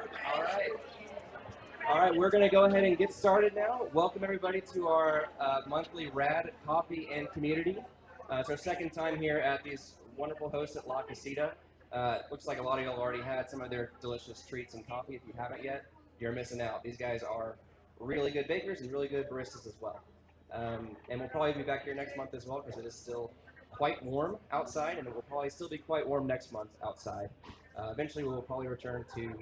All right. All right, we're going to go ahead and get started now. Welcome everybody to our monthly RAD Coffee and Community. It's our second time here at these wonderful hosts at La Casita. Looks like a lot of y'all already had some of their delicious treats and coffee. If you haven't yet, you're missing out. These guys are really good bakers and really good baristas as well. And we'll probably be back here next month as well because it is still quite warm outside, and it will probably still be quite warm next month outside. Eventually, we will probably return to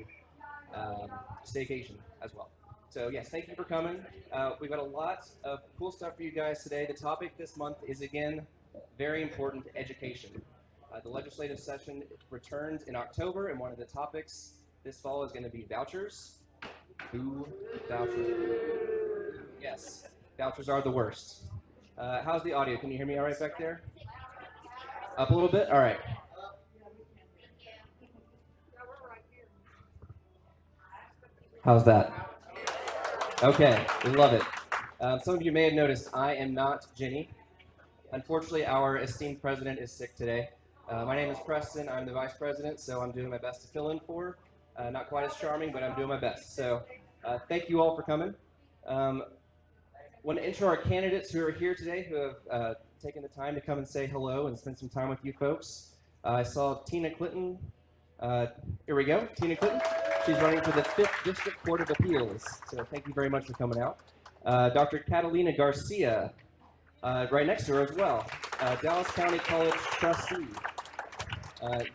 staycation as well. So yes, thank you for coming. We've got a lot of cool stuff for you guys today. The topic this month is, again, very important: education. The legislative session returns in October, and one of the topics this fall is going to be vouchers. Who vouchers? Yes, vouchers are the worst. How's the audio? Can you hear me all right back there? Up a little bit? All right. How's that? Okay, we love it. Some of you may have noticed I am not Jenny. Unfortunately, our esteemed president is sick today. My name is Preston. I'm the vice president, so I'm doing my best to fill in for. Not quite as charming, but I'm doing my best. So thank you all for coming. Want to intro our candidates who are here today, who have taken the time to come and say hello and spend some time with you folks. I saw Tina Clinton. Here we go, Tina Clinton. She's running for the 5th District Court of Appeals. So thank you very much for coming out. Dr. Catalina Garcia, right next to her as well. Dallas County College Trustee.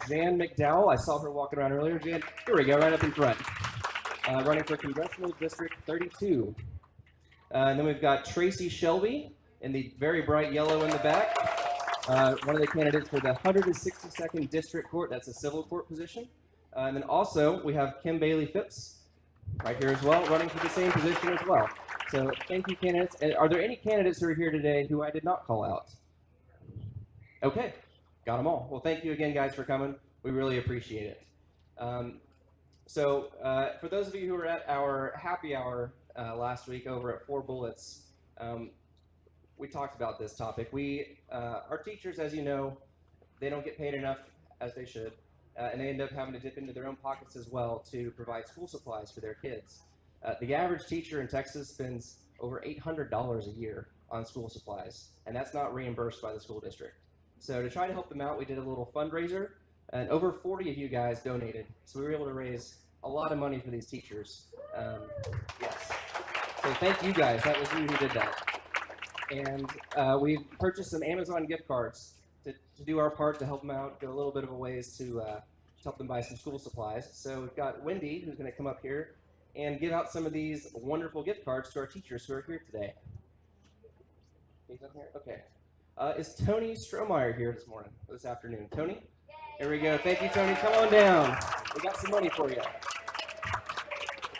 Jan McDowell, I saw her walking around earlier. Jan, here we go, right up in front. Running for Congressional District 32. And then we've got Tracy Shelby in the very bright yellow in the back. One of the candidates for the 162nd District Court. That's a civil court position. And then also we have Kim Bailey Phipps right here as well, running for the same position as well. So thank you, candidates. And are there any candidates who are here today who I did not call out? Okay, got them all. Well, thank you again, guys, for coming. We really appreciate it. For those of you who were at our happy hour last week over at Four Bullets, we talked about this topic. Our teachers, as you know, they don't get paid enough as they should, and they end up having to dip into their own pockets as well to provide school supplies for their kids. The average teacher in Texas spends over $800 a year on school supplies, and that's not reimbursed by the school district. So to try to help them out, we did a little fundraiser, and over 40 of you guys donated. So we were able to raise a lot of money for these teachers. Yes. So thank you guys. That was you who did that. And we purchased some Amazon gift cards to do our part to help them out, go a little bit of a ways to help them buy some school supplies. So we've got Wendy, who's going to come up here and give out some of these wonderful gift cards to our teachers who are here today. He's up here? Okay. Is Tony Strohmeyer here this afternoon? Tony? Here we go. Thank you, Tony. Come on down. We got some money for you.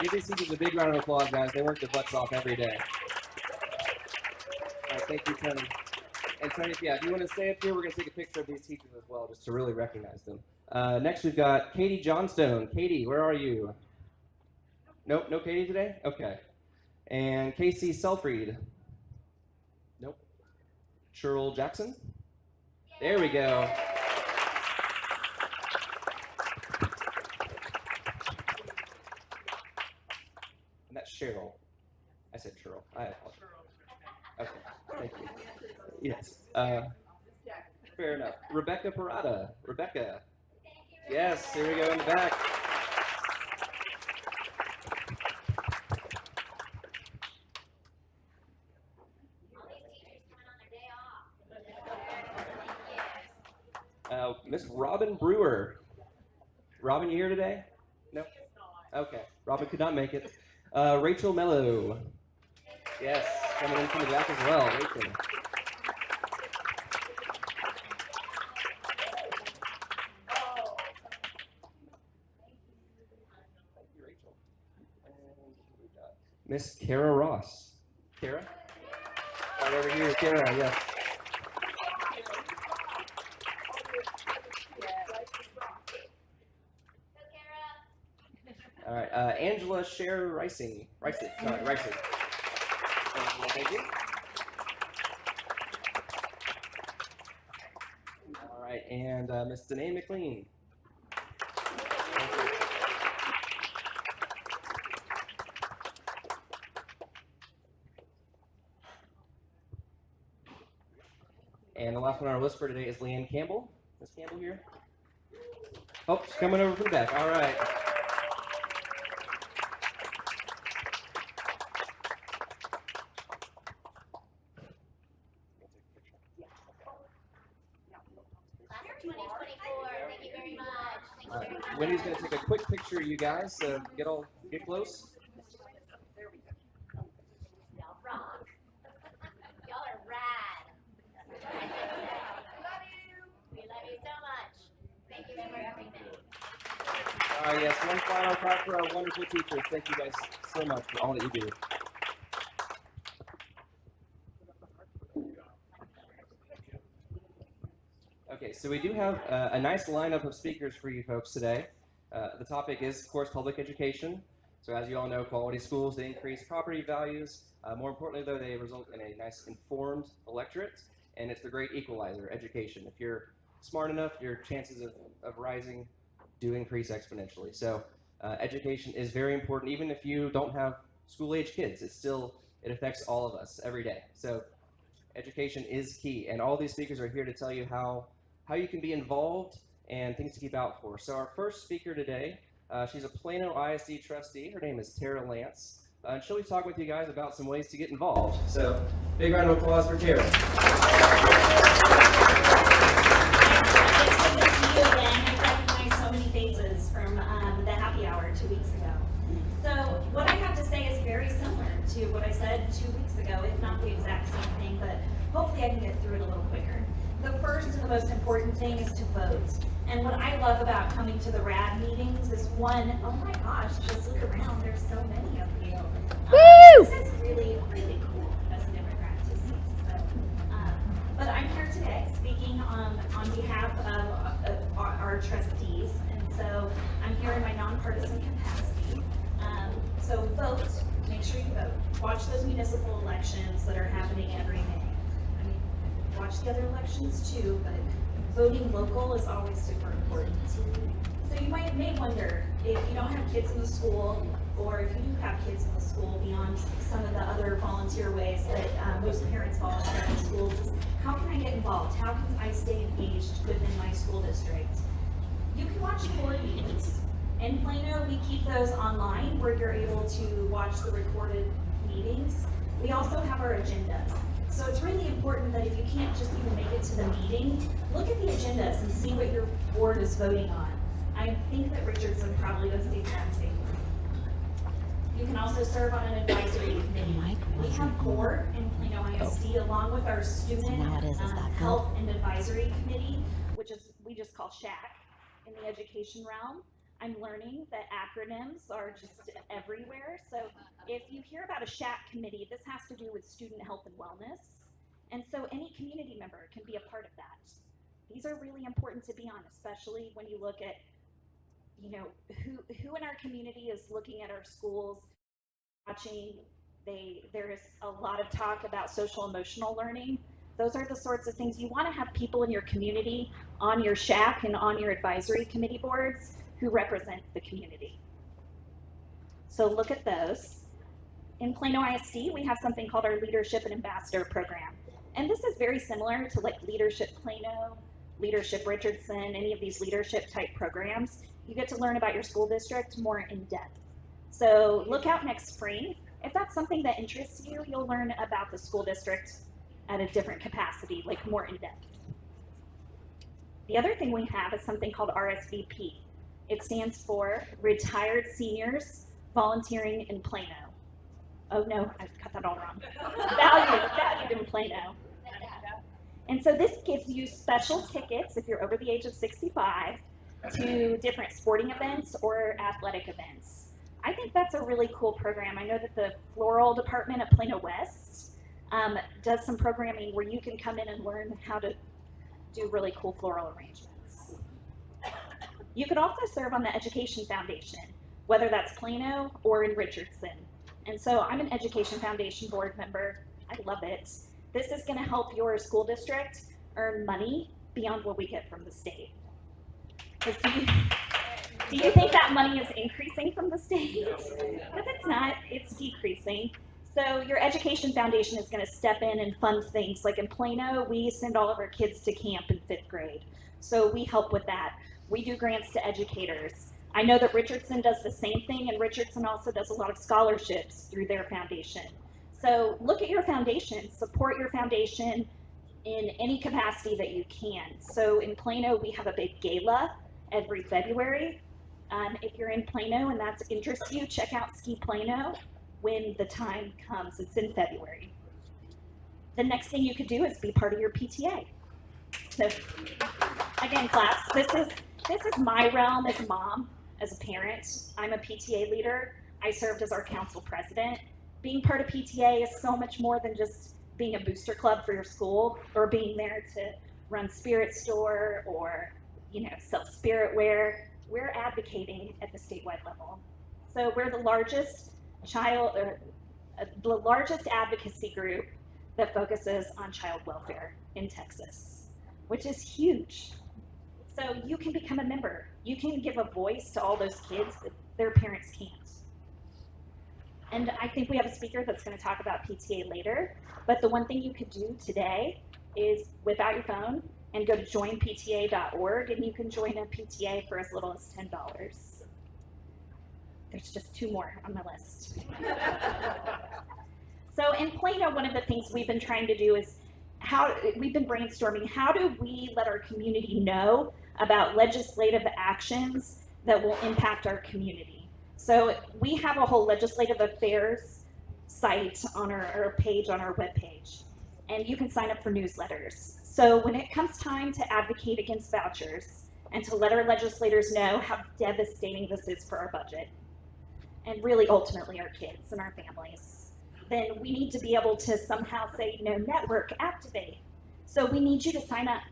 Give these teachers a big round of applause, guys. They work their butts off every day. All right, thank you, Tony. And Tony, if you want to stay up here, we're going to take a picture of these teachers as well, just to really recognize them. Next, we've got Katie Johnstone. Katie, where are you? Nope, no Katie today? Okay. And Casey Selfried. Nope. Cheryl Jackson. There we go. And that's Cheryl. I said Cheryl. I apologize. Okay, thank you. Yes. Fair enough. Rebecca Parada. Rebecca. Yes, here we go in the back. Miss Robin Brewer. Robin, you here today? No? Okay. Robin could not make it. Rachel Mello. Yes, coming in from the back as well. Rachel. Thank you, Rachel. And we got Miss Kara Ross. Kara? Right over here, Kara, yes. All right, Angela Sher Ricing. Ricing. Thank you. All right, and Miss Danae McLean. last one on our list for today is Leanne Campbell. Is Campbell here? Oh, she's coming over from the back. All right. Wendy's going to take a quick picture of you guys, so get close. There we go. Y'all rock. Y'all are rad. Love you. We love you so much. Thank you for everything. All right, yes, one final clap for our wonderful teachers. Thank you guys so much for all that you do. Okay, so we do have a nice lineup of speakers for you folks today. The topic is, of course, public education. So as you all know, quality schools, they increase property values. More importantly, though, they result in a nice informed electorate, and it's the great equalizer, education. If you're smart enough, your chances of rising do increase exponentially. So education is very important. Even if you don't have school-age kids, it affects all of us every day. So education is key, and all these speakers are here to tell you how you can be involved and things to keep out for. So our first speaker today, she's a Plano ISD trustee. Her name is Tarrah Lantz, and she'll be talking with you guys about some ways to get involved. So big round of applause for Tarrah. It's good to see you again. I recognize so many faces from the happy hour 2 weeks ago. So what I have to say is very similar to what I said 2 weeks ago, if not the exact same thing, but hopefully I can get through it a little quicker. The first and the most important thing is to vote. And what I love about coming to the RAD meetings is one, oh my gosh, just look around, there's so many of you. This is really, really cool as a Democrat to see. So, but I'm here today speaking on behalf of our trustees, and so I'm here in my nonpartisan capacity. So vote, make sure you vote. Watch those municipal elections that are happening every May. Watch the other elections too, but voting local is always super important. So you may wonder, if you don't have kids in the school, or if you do have kids in the school beyond some of the other volunteer ways that most parents volunteer in schools, is how can I get involved? How can I stay engaged within my school district? You can watch board meetings. In Plano, we keep those online where you're able to watch the recorded meetings. We also have our agendas. So it's really important that if you can't just even make it to the meeting, look at the agendas and see what your board is voting on. I think that Richardson probably does the exact same thing. You can also serve on an advisory committee. We have 4 in Plano ISD, along with our student health and advisory committee, which is we just call SHAC in the education realm. I'm learning that acronyms are just everywhere. So if you hear about a SHAC committee, this has to do with student health and wellness. And so any community member can be a part of that. These are really important to be on, especially when you look at, who in our community is looking at our schools, watching. There is a lot of talk about social emotional learning. Those are the sorts of things you want to have people in your community on your SHAC and on your advisory committee boards who represent the community. So look at those. In Plano ISD, we have something called our Leadership and Ambassador Program. And this is very similar to like Leadership Plano, Leadership Richardson, any of these leadership type programs. You get to learn about your school district more in depth. So look out next spring. If that's something that interests you, you'll learn about the school district at a different capacity, like more in depth. The other thing we have is something called RSVP. It stands for Retired Seniors Volunteering in Plano. Oh no, I got that all wrong. Valued in Plano. And so this gives you special tickets if you're over the age of 65 to different sporting events or athletic events. I think that's a really cool program. I know that the floral department at Plano West does some programming where you can come in and learn how to do really cool floral arrangements. You could also serve on the Education Foundation, whether that's Plano or in Richardson. And so I'm an Education Foundation board member. I love it. This is going to help your school district earn money beyond what we get from the state. Do you think that money is increasing from the state? Because it's not, it's decreasing. So your education foundation is going to step in and fund things. Like in Plano, we send all of our kids to camp in 5th grade. So we help with that. We do grants to educators. I know that Richardson does the same thing, and Richardson also does a lot of scholarships through their foundation. So look at your foundation, support your foundation in any capacity that you can. So in Plano, we have a big gala every February. If you're in Plano and that interests you, check out Ski Plano when the time comes. It's in February. The next thing you could do is be part of your PTA. So again, class, this is my realm as a mom, as a parent. I'm a PTA leader. I served as our council president. Being part of PTA is so much more than just being a booster club for your school or being there to run Spirit Store or, sell spirit wear. We're advocating at the statewide level. So we're the largest advocacy group that focuses on child welfare in Texas, which is huge. So you can become a member. You can give a voice to all those kids that their parents can't. And I think we have a speaker that's going to talk about PTA later, but the one thing you could do today is whip out your phone and go to joinpta.org, and you can join a PTA for as little as $10. There's just 2 more on my list. So in Plano, one of the things we've been trying to do is we've been brainstorming, how do we let our community know about legislative actions that will impact our community? So we have a whole legislative affairs site on our page on our webpage, and you can sign up for newsletters. So when it comes time to advocate against vouchers and to let our legislators know how devastating this is for our budget, and really ultimately our kids and our families, then we need to be able to somehow say, network, activate. So we need you to sign up.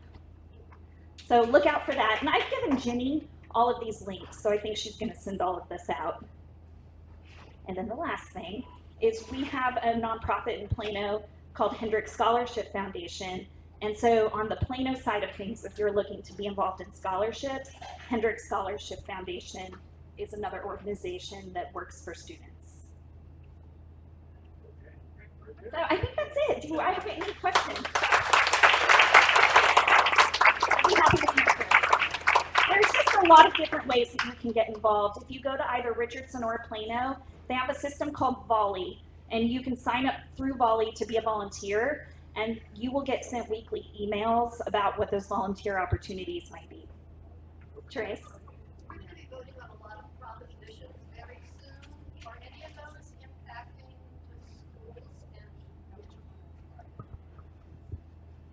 So look out for that. And I've given Jenny all of these links, so I think she's going to send all of this out. And then the last thing is we have a nonprofit in Plano called Hendrick Scholarship Foundation. And so on the Plano side of things, if you're looking to be involved in scholarships, Hendrick Scholarship Foundation is another organization that works for students. So I think that's it. Do I have any questions? I'd be happy to answer. There's just a lot of different ways that you can get involved. If you go to either Richardson or Plano, they have a system called Voly, and you can sign up through Voly to be a volunteer, and you will get sent weekly emails about what those volunteer opportunities might be. Trace? We're going to be voting on a lot of propositions very soon. Are any of those impacting the schools and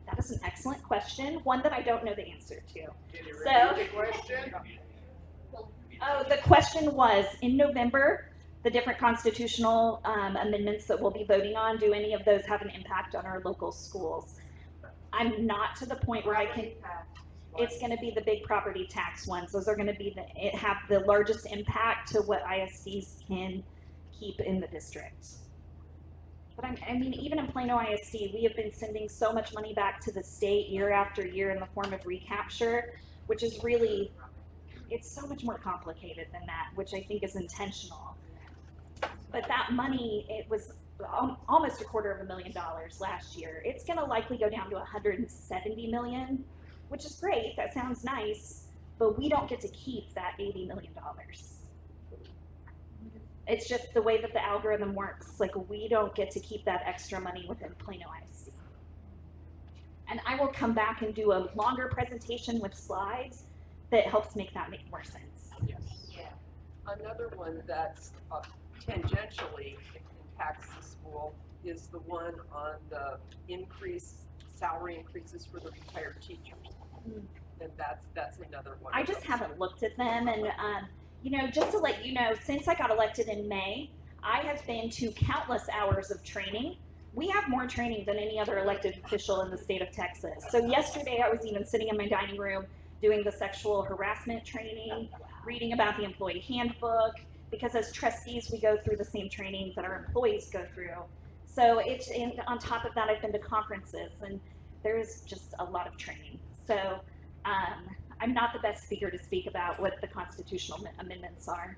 That is an excellent question, one that I don't know the answer to. Can you So- repeat the question? Oh, the question was, in November, the different constitutional amendments that we'll be voting on, do any of those have an impact on our local schools? I'm not to the point where I can, it's going to be the big property tax ones. Those are going to be have the largest impact to what ISDs can keep in the district. But I mean, even in Plano ISD, we have been sending so much money back to the state year after year in the form of recapture, which is really, it's so much more complicated than that, which I think is intentional. But that money, it was almost $250,000 last year. It's going to likely go down to $170 million, which is great. That sounds nice, but we don't get to keep that $80 million. It's just the way that the algorithm works. Like, we don't get to keep that extra money within Plano ISD. And I will come back and do a longer presentation with slides that helps make that make more sense. Yes. yeah. Another one that's tangentially impacts the school is the one on the salary increases for the retired teachers. And that's another one. I just haven't looked at them, and just to let you know, since I got elected in May, I have been to countless hours of training. We have more training than any other elected official in the state of Texas. So yesterday I was even sitting in my dining room doing the sexual harassment training, reading about the employee handbook, because as trustees, we go through the same training that our employees go through. So on top of that, I've been to conferences, and there's just a lot of training. So I'm not the best speaker to speak about what the constitutional amendments are.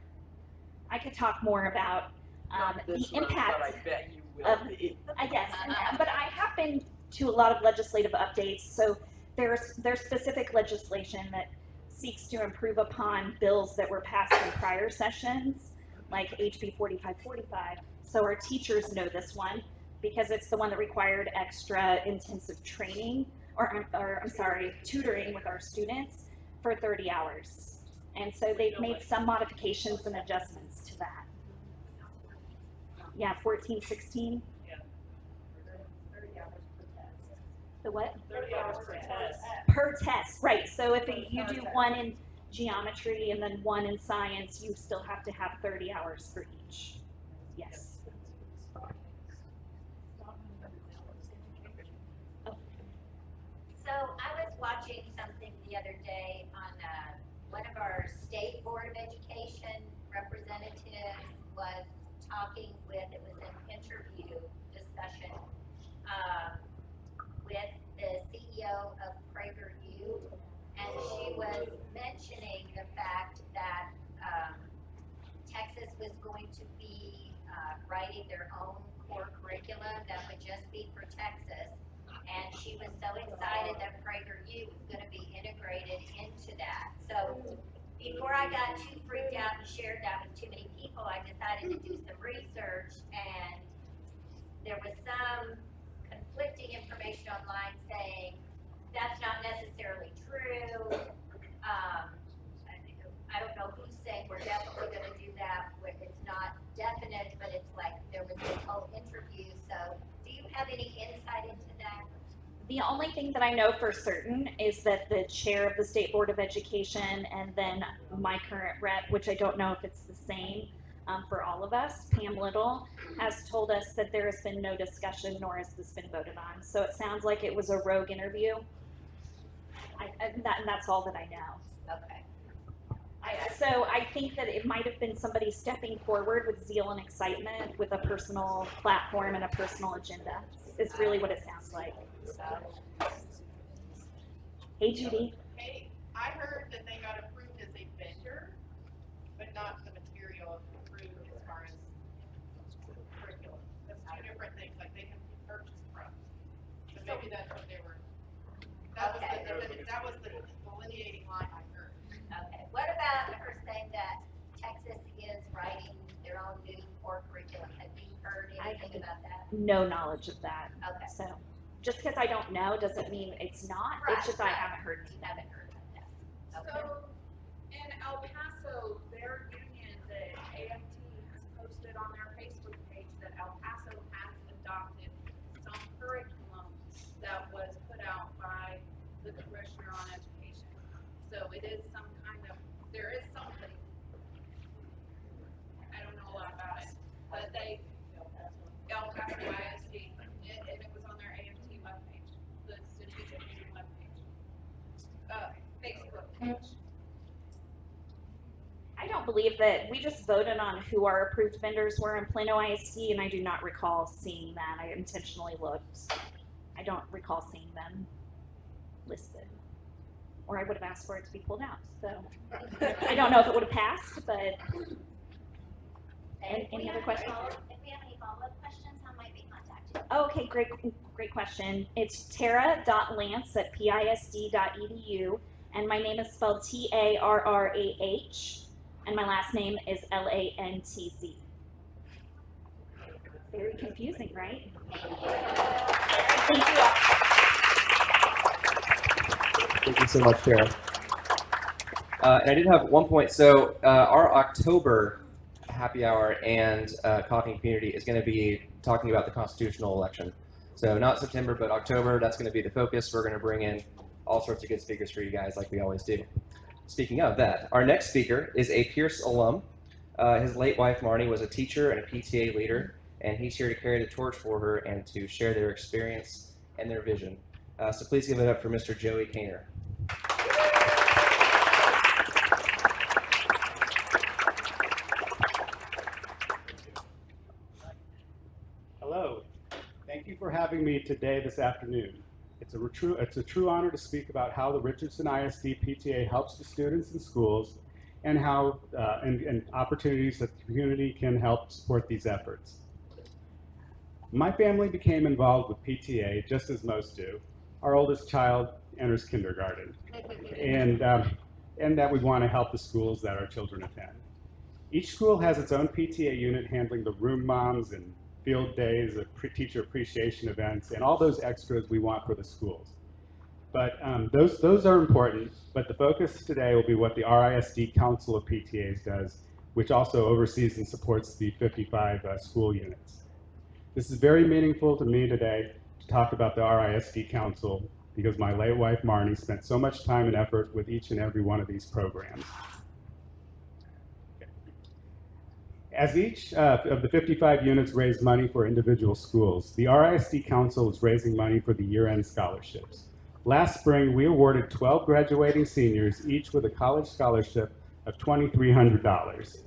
I could talk more about Not the this month, impact. but I bet you I guess, but I have been to a lot of legislative updates, so there's specific legislation that seeks to improve upon bills that were passed in prior sessions, like HB 4545. So our teachers know this one because it's the one that required extra intensive training, or I'm sorry, tutoring with our students for 30 hours. And so they've made some modifications and adjustments to that. Yeah, 1416. Yeah. 30 hours per test. The what? 30 hours per test. Per test, right. So if you do one in geometry and then one in science, you still have to have 30 hours for each. Yes. So I was watching something the other day on one of our state board of education representatives was talking with, it was an interview discussion with the CEO of PragerU, and she was mentioning the fact that Texas was going to be writing their own core curriculum that would just be for Texas. And she was so excited that PragerU was going to be integrated into that. So before I got too freaked out and shared that with too many people, I decided to do some research, and there was some conflicting information online saying that's not necessarily true. I don't know who's saying we're definitely going to do that. It's not definite, but it's like there was this whole interview. So do you have any insight into that? The only thing that I know for certain is that the chair of the State Board of Education and then my current rep, which I don't know if it's the same for all of us, Pam Little, has told us that there has been no discussion nor has this been voted on. So it sounds like it was a rogue interview. And that's all that I know. Okay. So I think that it might have been somebody stepping forward with zeal and excitement with a personal platform and a personal agenda. Is really what it sounds like. Hey, Judy. Hey, I heard that they got approved as a vendor, but not the material approved as far as curriculum. That's two different things, like they can purchase from. So maybe that's what they were, that was the delineating line I heard. Okay. What about her saying that Texas is writing their own new core curriculum? Have you heard anything about that? No knowledge of that. Okay. So just because I don't know doesn't mean it's not. It's just I haven't heard You anything. haven't heard about that. Okay. So, in El Paso, their union, the AFT, has posted on their Facebook page that El Paso has adopted some curriculum that was put out by the Commissioner on Education. So it is some kind of, there is something. I don't know a lot about it, but they, El Paso ISD, and it was on their AFT webpage, the strategic union webpage. Facebook page. I don't believe that we just voted on who our approved vendors were in Plano ISD, and I do not recall seeing that. I intentionally looked. I don't recall seeing them listed, or I would have asked for it to be pulled out. So I don't know if it would have passed, but any other questions? If we have any follow-up questions, how might we contact you? Okay, great question. It's tarrah.lantz@pisd.edu, and my name is spelled Tarrah, and my last name is Lantz. Very confusing, right? Thank you all. Thank you so much, Tarrah. And I did have one point. So our October happy hour and coffee community is going to be talking about the constitutional election. So not September, but October. That's going to be the focus. We're going to bring in all sorts of good speakers for you guys, like we always do. Speaking of that, our next speaker is a Pierce alum. His late wife, Marni, was a teacher and a PTA leader, and he's here to carry the torch for her and to share their experience and their vision. So please give it up for Mr. Joey Kaner. Hello. Thank you for having me today this afternoon. It's a true honor to speak about how the Richardson ISD PTA helps the students in schools and how and opportunities that the community can help support these efforts. My family became involved with PTA just as most do. Our oldest child enters kindergarten, and that we want to help the schools that our children attend. Each school has its own PTA unit handling the room moms and field days, teacher appreciation events, and all those extras we want for the schools. But those are important, but the focus today will be what the RISD Council of PTAs does, which also oversees and supports the 55 school units. This is very meaningful to me today to talk about the RISD Council because my late wife Marni spent so much time and effort with each and every one of these programs. As each of the 55 units raise money for individual schools, the RISD Council is raising money for the year-end scholarships. Last spring, we awarded 12 graduating seniors, each with a college scholarship of $2,300.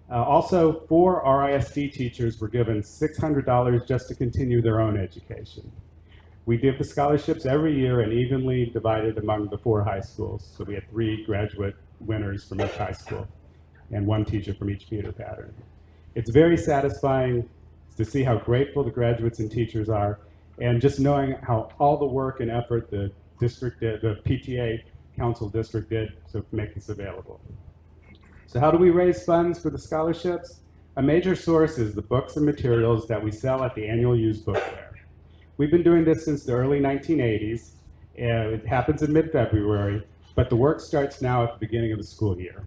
Also, 4 RISD teachers were given $600 just to continue their own education. We give the scholarships every year and evenly divided among the 4 high schools. So we had 3 graduate winners from each high school and 1 teacher from each feeder pattern. It's very satisfying to see how grateful the graduates and teachers are, and just knowing how all the work and effort the district did, the PTA Council District did to make this available. So how do we raise funds for the scholarships? A major source is the books and materials that we sell at the annual used book fair. We've been doing this since the early 1980s. It happens in mid-February, but the work starts now at the beginning of the school year.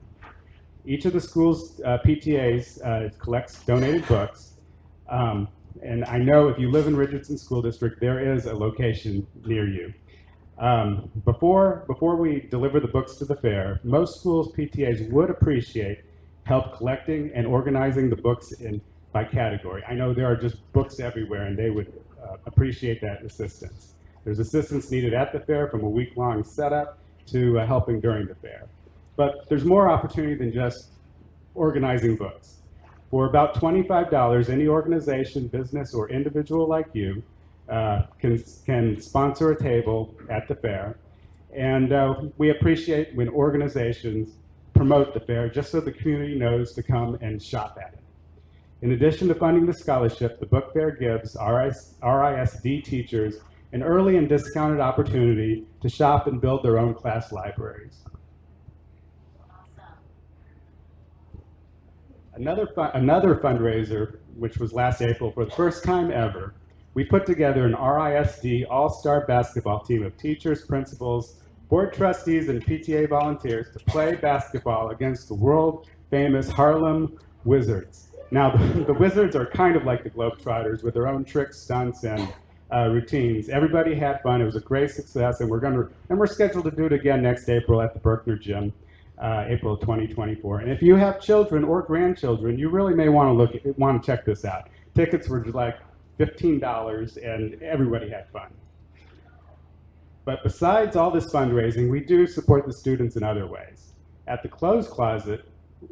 Each of the school's PTAs collects donated books. And I know if you live in Richardson School District, there is a location near you. Before we deliver the books to the fair, most schools' PTAs would appreciate help collecting and organizing the books by category. I know there are just books everywhere, and they would appreciate that assistance. There's assistance needed at the fair, from a week-long setup to helping during the fair. But there's more opportunity than just organizing books. For about $25, any organization, business, or individual like you can sponsor a table at the fair. And we appreciate when organizations promote the fair just so the community knows to come and shop at it. In addition to funding the scholarship, the book fair gives RISD teachers an early and discounted opportunity to shop and build their own class libraries. Another fundraiser, which was last April, for the first time ever, we put together an RISD all-star basketball team of teachers, principals, board trustees, and PTA volunteers to play basketball against the world-famous Harlem Wizards. Now, the Wizards are kind of like the Globetrotters with their own tricks, stunts, and routines. Everybody had fun. It was a great success, and we're scheduled to do it again next April at the Berkner Gym. April of 2024. And if you have children or grandchildren, you really may want to check this out. Tickets were like $15, and everybody had fun. But besides all this fundraising, we do support the students in other ways. At the Clothes Closet,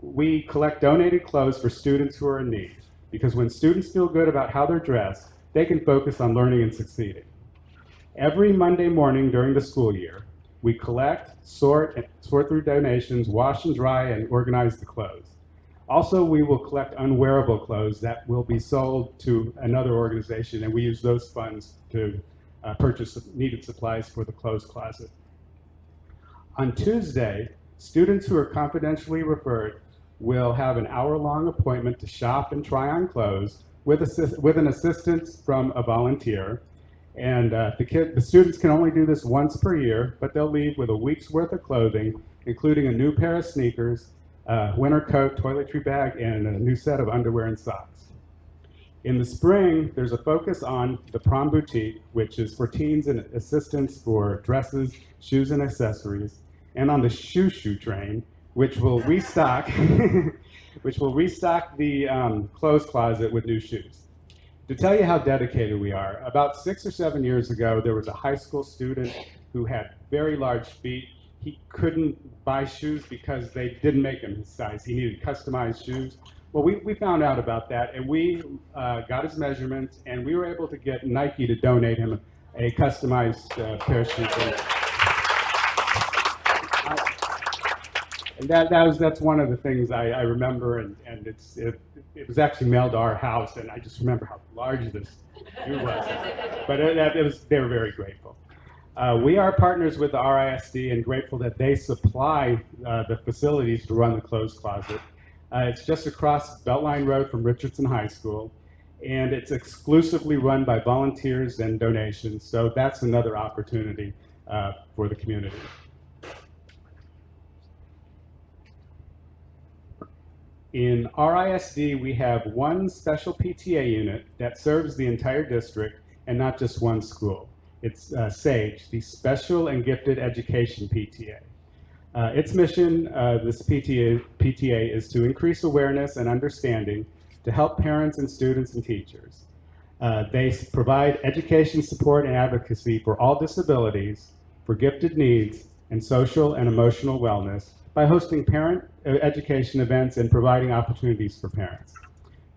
we collect donated clothes for students who are in need, because when students feel good about how they're dressed, they can focus on learning and succeeding. Every Monday morning during the school year, we collect, sort through donations, wash and dry, and organize the clothes. Also, we will collect unwearable clothes that will be sold to another organization, and we use those funds to purchase needed supplies for the Clothes Closet. On Tuesday, students who are confidentially referred will have an hour-long appointment to shop and try on clothes with an assistance from a volunteer. And the students can only do this once per year, but they'll leave with a week's worth of clothing, including a new pair of sneakers, winter coat, toiletry bag, and a new set of underwear and socks. In the spring, there's a focus on the Prom Boutique, which is for teens and assistance for dresses, shoes, and accessories, and on the Shoe Train, which will restock, the Clothes Closet with new shoes. To tell you how dedicated we are, about 6 or 7 years ago, there was a high school student who had very large feet. He couldn't buy shoes because they didn't make him his size. He needed customized shoes. Well, we found out about that, and we got his measurements, and we were able to get Nike to donate him a customized pair of shoes. And that's one of the things I remember, and it was actually mailed to our house, and I just remember how large this shoe was. But they were very grateful. We are partners with the RISD and grateful that they supply the facilities to run the clothes closet. It's just across Beltline Road from Richardson High School, and it's exclusively run by volunteers and donations, so that's another opportunity for the community. In RISD, we have one special PTA unit that serves the entire district and not just one school. It's SAGE, the Special and Gifted Education PTA. Its mission, this PTA, is to increase awareness and understanding to help parents and students and teachers. They provide education support and advocacy for all disabilities, for gifted needs, and social and emotional wellness by hosting parent education events and providing opportunities for parents.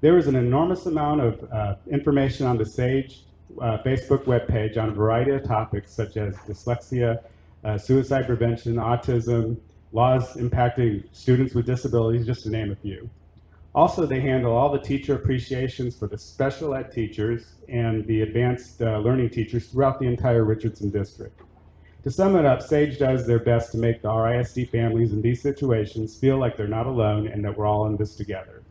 There is an enormous amount of information on the SAGE Facebook webpage on a variety of topics such as dyslexia, suicide prevention, autism, laws impacting students with disabilities, just to name a few. Also, they handle all the teacher appreciations for the special ed teachers and the advanced learning teachers throughout the entire Richardson district. To sum it up, SAGE does their best to make the RISD families in these situations feel like they're not alone and that we're all in this together.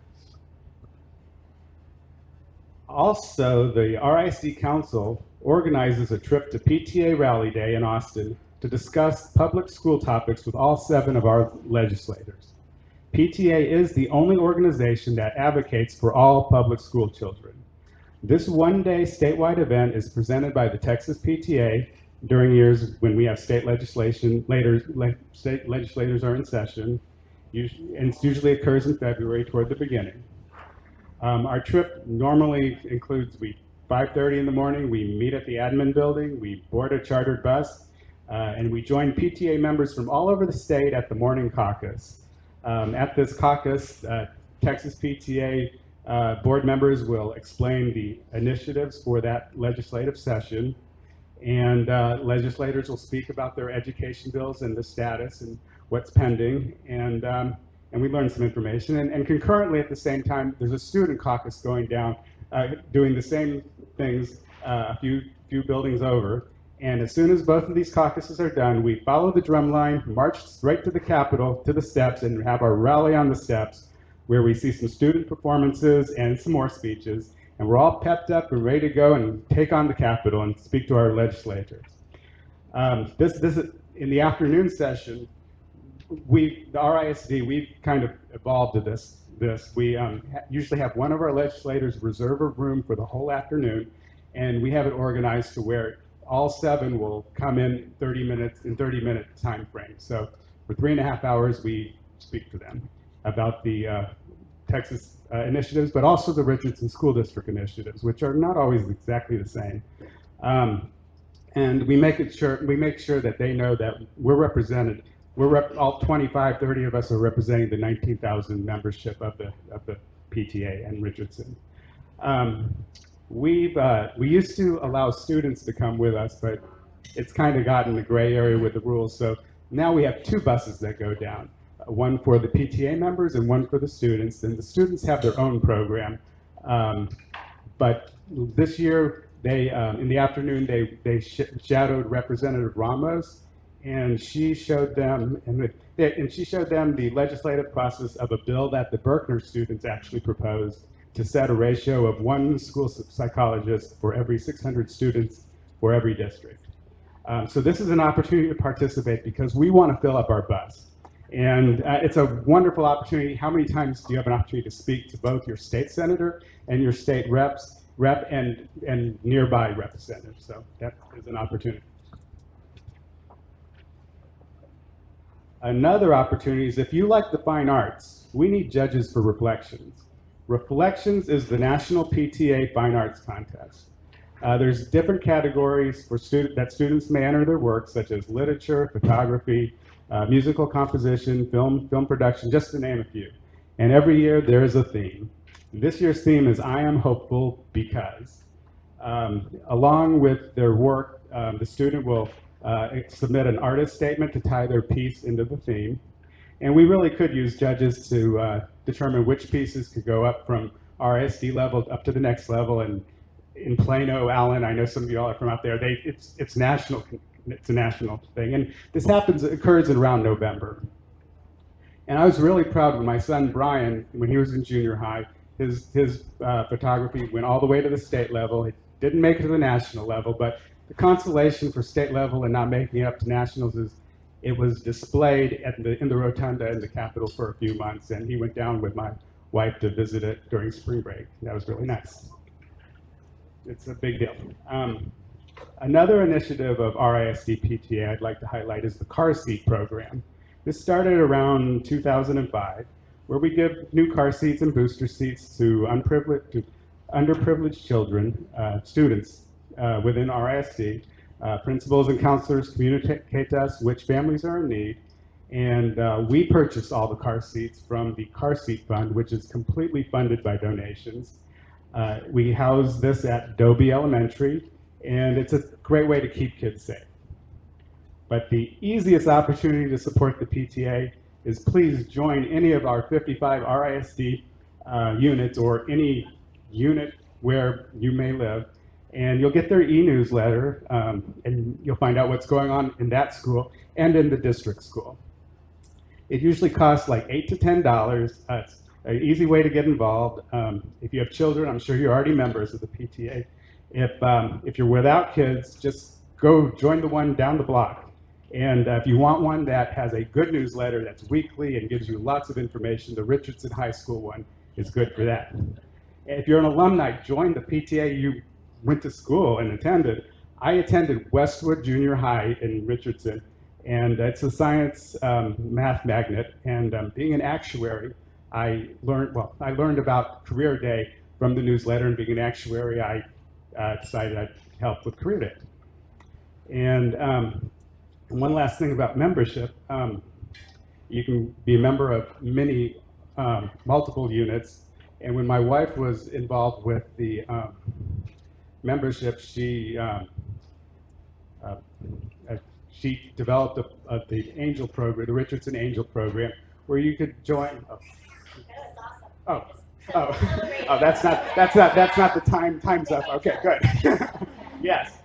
Also, the RISD Council organizes a trip to PTA Rally Day in Austin to discuss public school topics with all 7 of our legislators. PTA is the only organization that advocates for all public school children. This one-day statewide event is presented by the Texas PTA during years when we have state legislation, state legislators are in session, and it usually occurs in February toward the beginning. Our trip normally includes 5:30 in the morning, we meet at the admin building, we board a chartered bus, and we join PTA members from all over the state at the morning caucus. At this caucus, Texas PTA board members will explain the initiatives for that legislative session, and legislators will speak about their education bills and the status and what's pending, and we learn some information. And concurrently at the same time, there's a student caucus going down, doing the same things a few buildings over. And as soon as both of these caucuses are done, we follow the drum line, march straight to the Capitol, to the steps, and have our rally on the steps, where we see some student performances and some more speeches. And we're all pepped up and ready to go and take on the Capitol and speak to our legislators. This is in the afternoon session. The RISD, we've kind of evolved to this. We usually have one of our legislators reserve a room for the whole afternoon, and we have it organized to where all 7 will come in 30-minute time frame. So for 3.5 hours, we speak to them about the Texas initiatives, but also the Richardson School District initiatives, which are not always exactly the same. And we make sure that they know that we're represented. All 25, 30 of us are representing the 19,000 membership of the PTA in Richardson. We used to allow students to come with us, but it's kind of gotten a gray area with the rules. So now we have 2 buses that go down, one for the PTA members and one for the students. And the students have their own program. But this year, in the afternoon, they shadowed Representative Ramos, and she showed them the legislative process of a bill that the Berkner students actually proposed to set a ratio of 1 school psychologist for every 600 students for every district. So this is an opportunity to participate because we want to fill up our bus. And it's a wonderful opportunity. How many times do you have an opportunity to speak to both your state senator and your state rep and nearby representatives? So that is an opportunity. Another opportunity is if you like the fine arts, we need judges for Reflections. Reflections is the National PTA Fine Arts Contest. There's different categories for that students may enter their work, such as literature, photography, musical composition, film production, just to name a few. And every year there is a theme. This year's theme is I Am Hopeful Because. Along with their work, the student will submit an artist statement to tie their piece into the theme. And we really could use judges to determine which pieces could go up from RISD level up to the next level. And in Plano, Allen, I know some of you all are from out there, it's national, it's a national thing. And this occurs in around November. And I was really proud when my son Brian, when he was in junior high, his photography went all the way to the state level. It didn't make it to the national level, but the consolation for state level and not making it up to nationals is it was displayed in the rotunda in the Capitol for a few months, and he went down with my wife to visit it during spring break. That was really nice. It's a big deal. Another initiative of RISD PTA I'd like to highlight is the car seat program. This started around 2005, where we give new car seats and booster seats to underprivileged children, students within RISD. Principals and counselors communicate to us which families are in need, and we purchase all the car seats from the car seat fund, which is completely funded by donations. We house this at Dobie Elementary, and it's a great way to keep kids safe. But the easiest opportunity to support the PTA is please join any of our 55 RISD units or any unit where you may live, and you'll get their e-newsletter, and you'll find out what's going on in that school and in the district school. It usually costs like $8 to $10. It's an easy way to get involved. If you have children, I'm sure you're already members of the PTA. If you're without kids, just go join the one down the block. And if you want one that has a good newsletter that's weekly and gives you lots of information, the Richardson High School one is good for that. If you're an alumni, join the PTA you went to school and attended. I attended Westwood Junior High in Richardson, and it's a science math magnet. And being an actuary, I learned about Career Day from the newsletter, and being an actuary, I decided I'd help with Career Day. And one last thing about membership, you can be a member of multiple units. And when my wife was involved with the membership, she developed the Angel program, the Richardson Angel program, where you could join. That's not the time's up. Okay, good. Yes,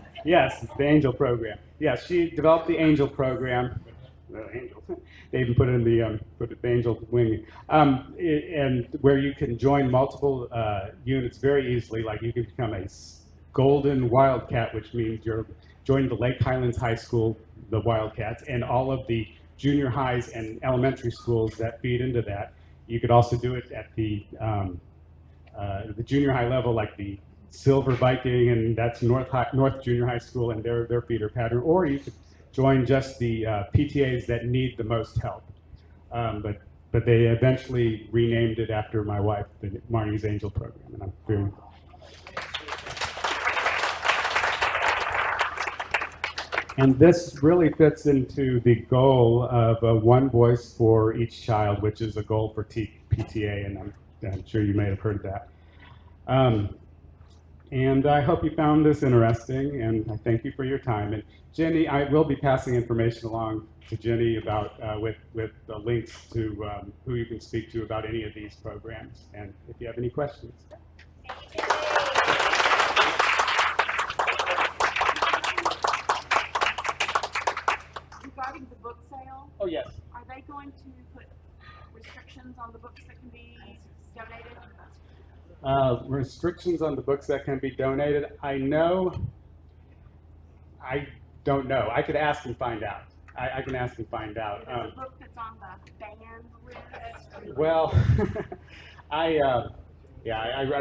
the Angel program. Yes, she developed the Angel program. They even put it in the Angel wing, and where you can join multiple units very easily. Like you can become a Golden Wildcat, which means you're joining the Lake Highlands High School, the Wildcats, and all of the junior highs and elementary schools that feed into that. You could also do it at the junior high level, like the Silver Viking, and that's North Junior High School and their feeder pattern, or you could join just the PTAs that need the most help. But they eventually renamed it after my wife, the Marni's Angel program, and I'm very. And this really fits into the goal of one voice for each child, which is a goal for PTA, and I'm sure you may have heard that. And I hope you found this interesting, and I thank you for your time. And Jenny, I will be passing information along to Jenny about with the links to who you can speak to about any of these programs, and if you have any questions. Regarding the book sale, Oh, yes. are they going to put restrictions on the books that can be donated? Restrictions on the books that can be donated. I don't know. I could ask and find out. I can ask and find out. There's a book that's on the banned list. Well, I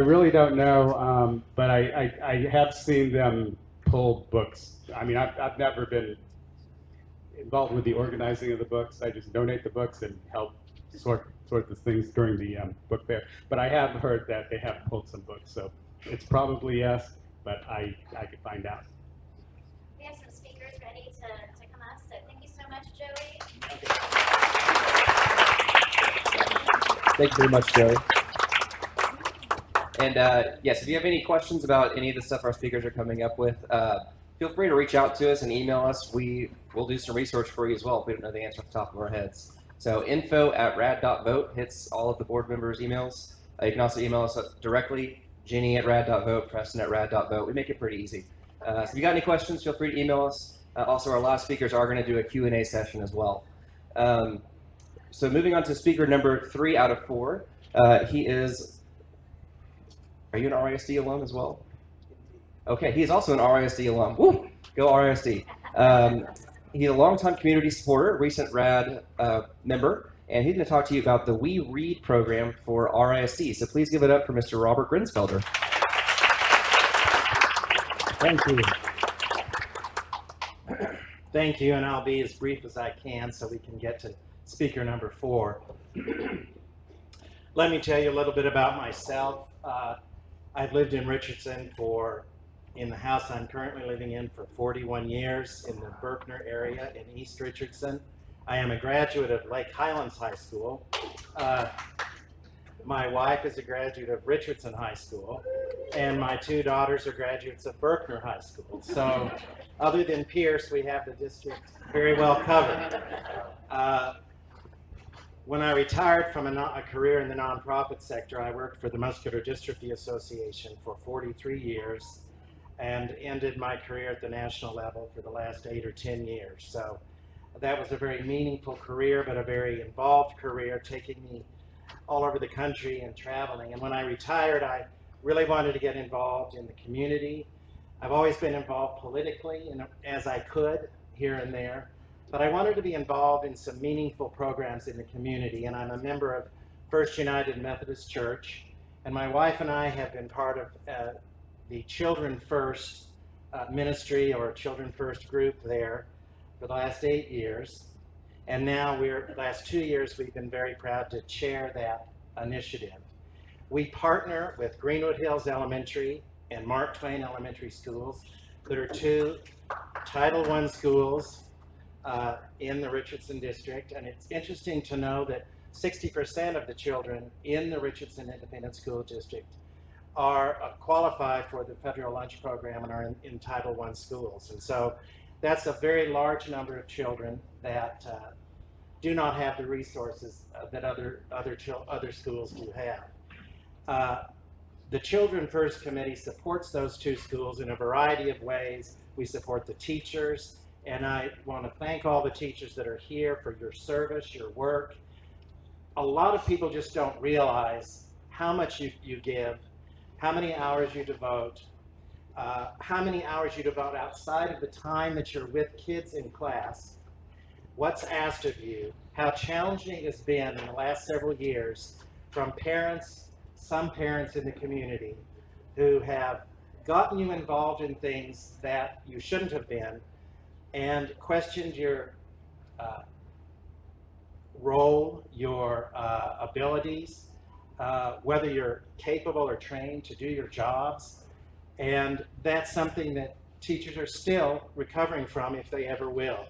really don't know, but I have seen them pull books. I mean, I've never been involved with the organizing of the books. I just donate the books and help sort the things during the book fair. But I have heard that they have pulled some books, so it's probably yes, but I could find out. We have some speakers ready to come up, so thank you so much, Joey. Thank you very much, Joey. And yes, if you have any questions about any of the stuff our speakers are coming up with, feel free to reach out to us and email us. We'll do some research for you as well if we don't know the answer off the top of our heads. So info@rad.vote hits all of the board members' emails. You can also email us directly, Ginny@rad.vote, Preston@rad.vote. We make it pretty easy. So if you got any questions, feel free to email us. Also, our last speakers are going to do a Q&A session as well. So moving on to speaker number 3 out of 4. He is, are you an RISD alum as well? Okay, he is also an RISD alum. Woo! Go RISD. He's a longtime community supporter, recent RAD member, and he's going to talk to you about the We Read program for RISD. So please give it up for Mr. Robert Grinsfelder. Thank you. Thank you, and I'll be as brief as I can so we can get to speaker number 4. Let me tell you a little bit about myself. I've lived in Richardson in the house I'm currently living in for 41 years in the Berkner area in East Richardson. I am a graduate of Lake Highlands High School. My wife is a graduate of Richardson High School, and my 2 daughters are graduates of Berkner High School. So other than Pierce, we have the district very well covered. When I retired from a career in the nonprofit sector, I worked for the Muscular Dystrophy Association for 43 years and ended my career at the national level for the last 8 or 10 years. So that was a very meaningful career, but a very involved career, taking me all over the country and traveling. And when I retired, I really wanted to get involved in the community. I've always been involved politically as I could here and there, but I wanted to be involved in some meaningful programs in the community. And I'm a member of First United Methodist Church, and my wife and I have been part of the Children First ministry, or Children First group there for the last 8 years. And now the last 2 years, we've been very proud to chair that initiative. We partner with Greenwood Hills Elementary and Mark Twain Elementary Schools, that are 2 Title I schools in the Richardson district. And it's interesting to know that 60% of the children in the Richardson Independent School District are qualified for the federal lunch program and are in Title I schools. And so that's a very large number of children that do not have the resources that other schools do have. The Children First Committee supports those 2 schools in a variety of ways. We support the teachers, and I want to thank all the teachers that are here for your service, your work. A lot of people just don't realize how much you give, how many hours you devote, how many hours you devote outside of the time that you're with kids in class, what's asked of you, how challenging it has been in the last several years from parents, some parents in the community who have gotten you involved in things that you shouldn't have been and questioned your role, your abilities, whether you're capable or trained to do your jobs. And that's something that teachers are still recovering from, if they ever will.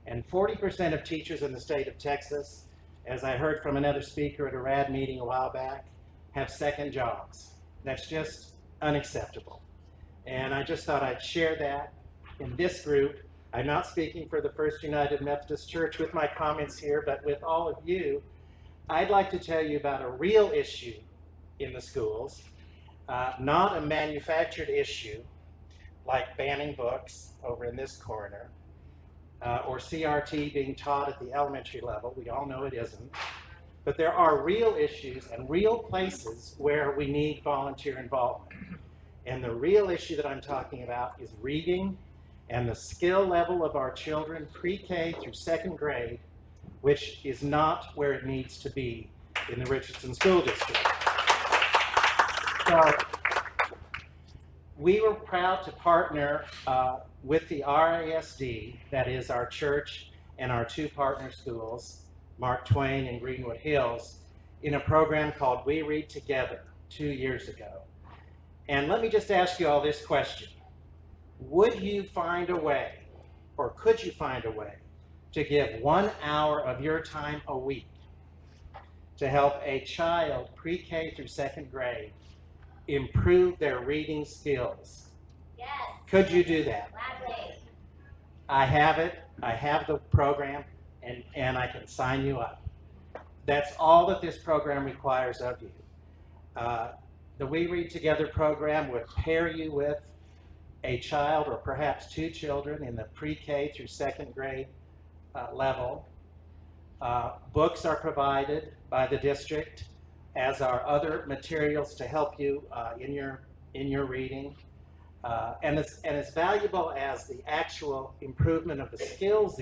And 40% of teachers in the state of Texas, as I heard from another speaker at a RAD meeting a while back, have second jobs. That's just unacceptable. And I just thought I'd share that in this group. I'm not speaking for the First United Methodist Church with my comments here, but with all of you, I'd like to tell you about a real issue in the schools, not a manufactured issue like banning books over in this corner, or CRT being taught at the elementary level. We all know it isn't. But there are real issues and real places where we need volunteer involvement. And the real issue that I'm talking about is reading and the skill level of our children pre-K through 2nd grade, which is not where it needs to be in the Richardson School District. So we were proud to partner with the RASD, that is our church and our 2 partner schools, Mark Twain and Greenwood Hills, in a program called We Read Together 2 years ago. And let me just ask you all this question. Would you find a way, or could you find a way, to give 1 hour of your time a week to help a child pre-K through 2nd grade improve their reading skills? Yes. Could you do that? Gladly. I have it. I have the program, and I can sign you up. That's all that this program requires of you. The We Read Together program would pair you with a child or perhaps two children in the pre-K through second grade level. Books are provided by the district, as are other materials to help you in your reading. And as valuable as the actual improvement of the skills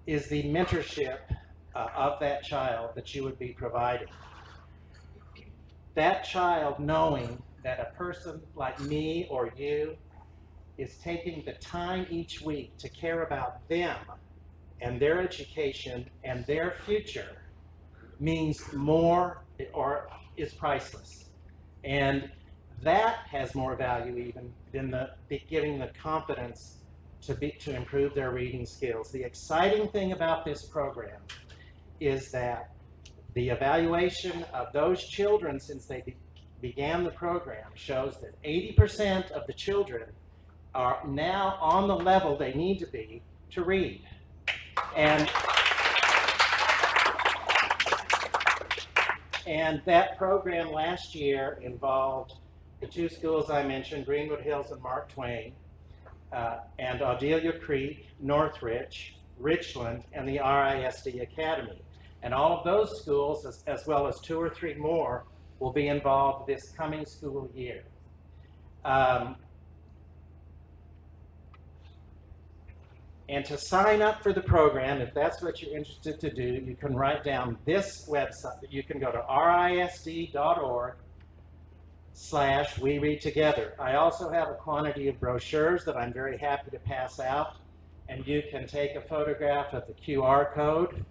is the mentorship of that child that you would be providing. That child knowing that a person like me or you is taking the time each week to care about them and their education and their future means more or is priceless. And that has more value even than giving the confidence to improve their reading skills. The exciting thing about this program is that the evaluation of those children since they began the program shows that 80% of the children are now on the level they need to be to read. And that program last year involved the two schools I mentioned, Greenwood Hills and Mark Twain, and Audelia Creek, Northridge, Richland, and the RISD Academy. And all of those schools, as well as 2 or 3 more, will be involved this coming school year. And to sign up for the program, if that's what you're interested to do, you can write down this website. You can go to risd.org/WeReadTogether. I also have a quantity of brochures that I'm very happy to pass out, and you can take a photograph of the QR code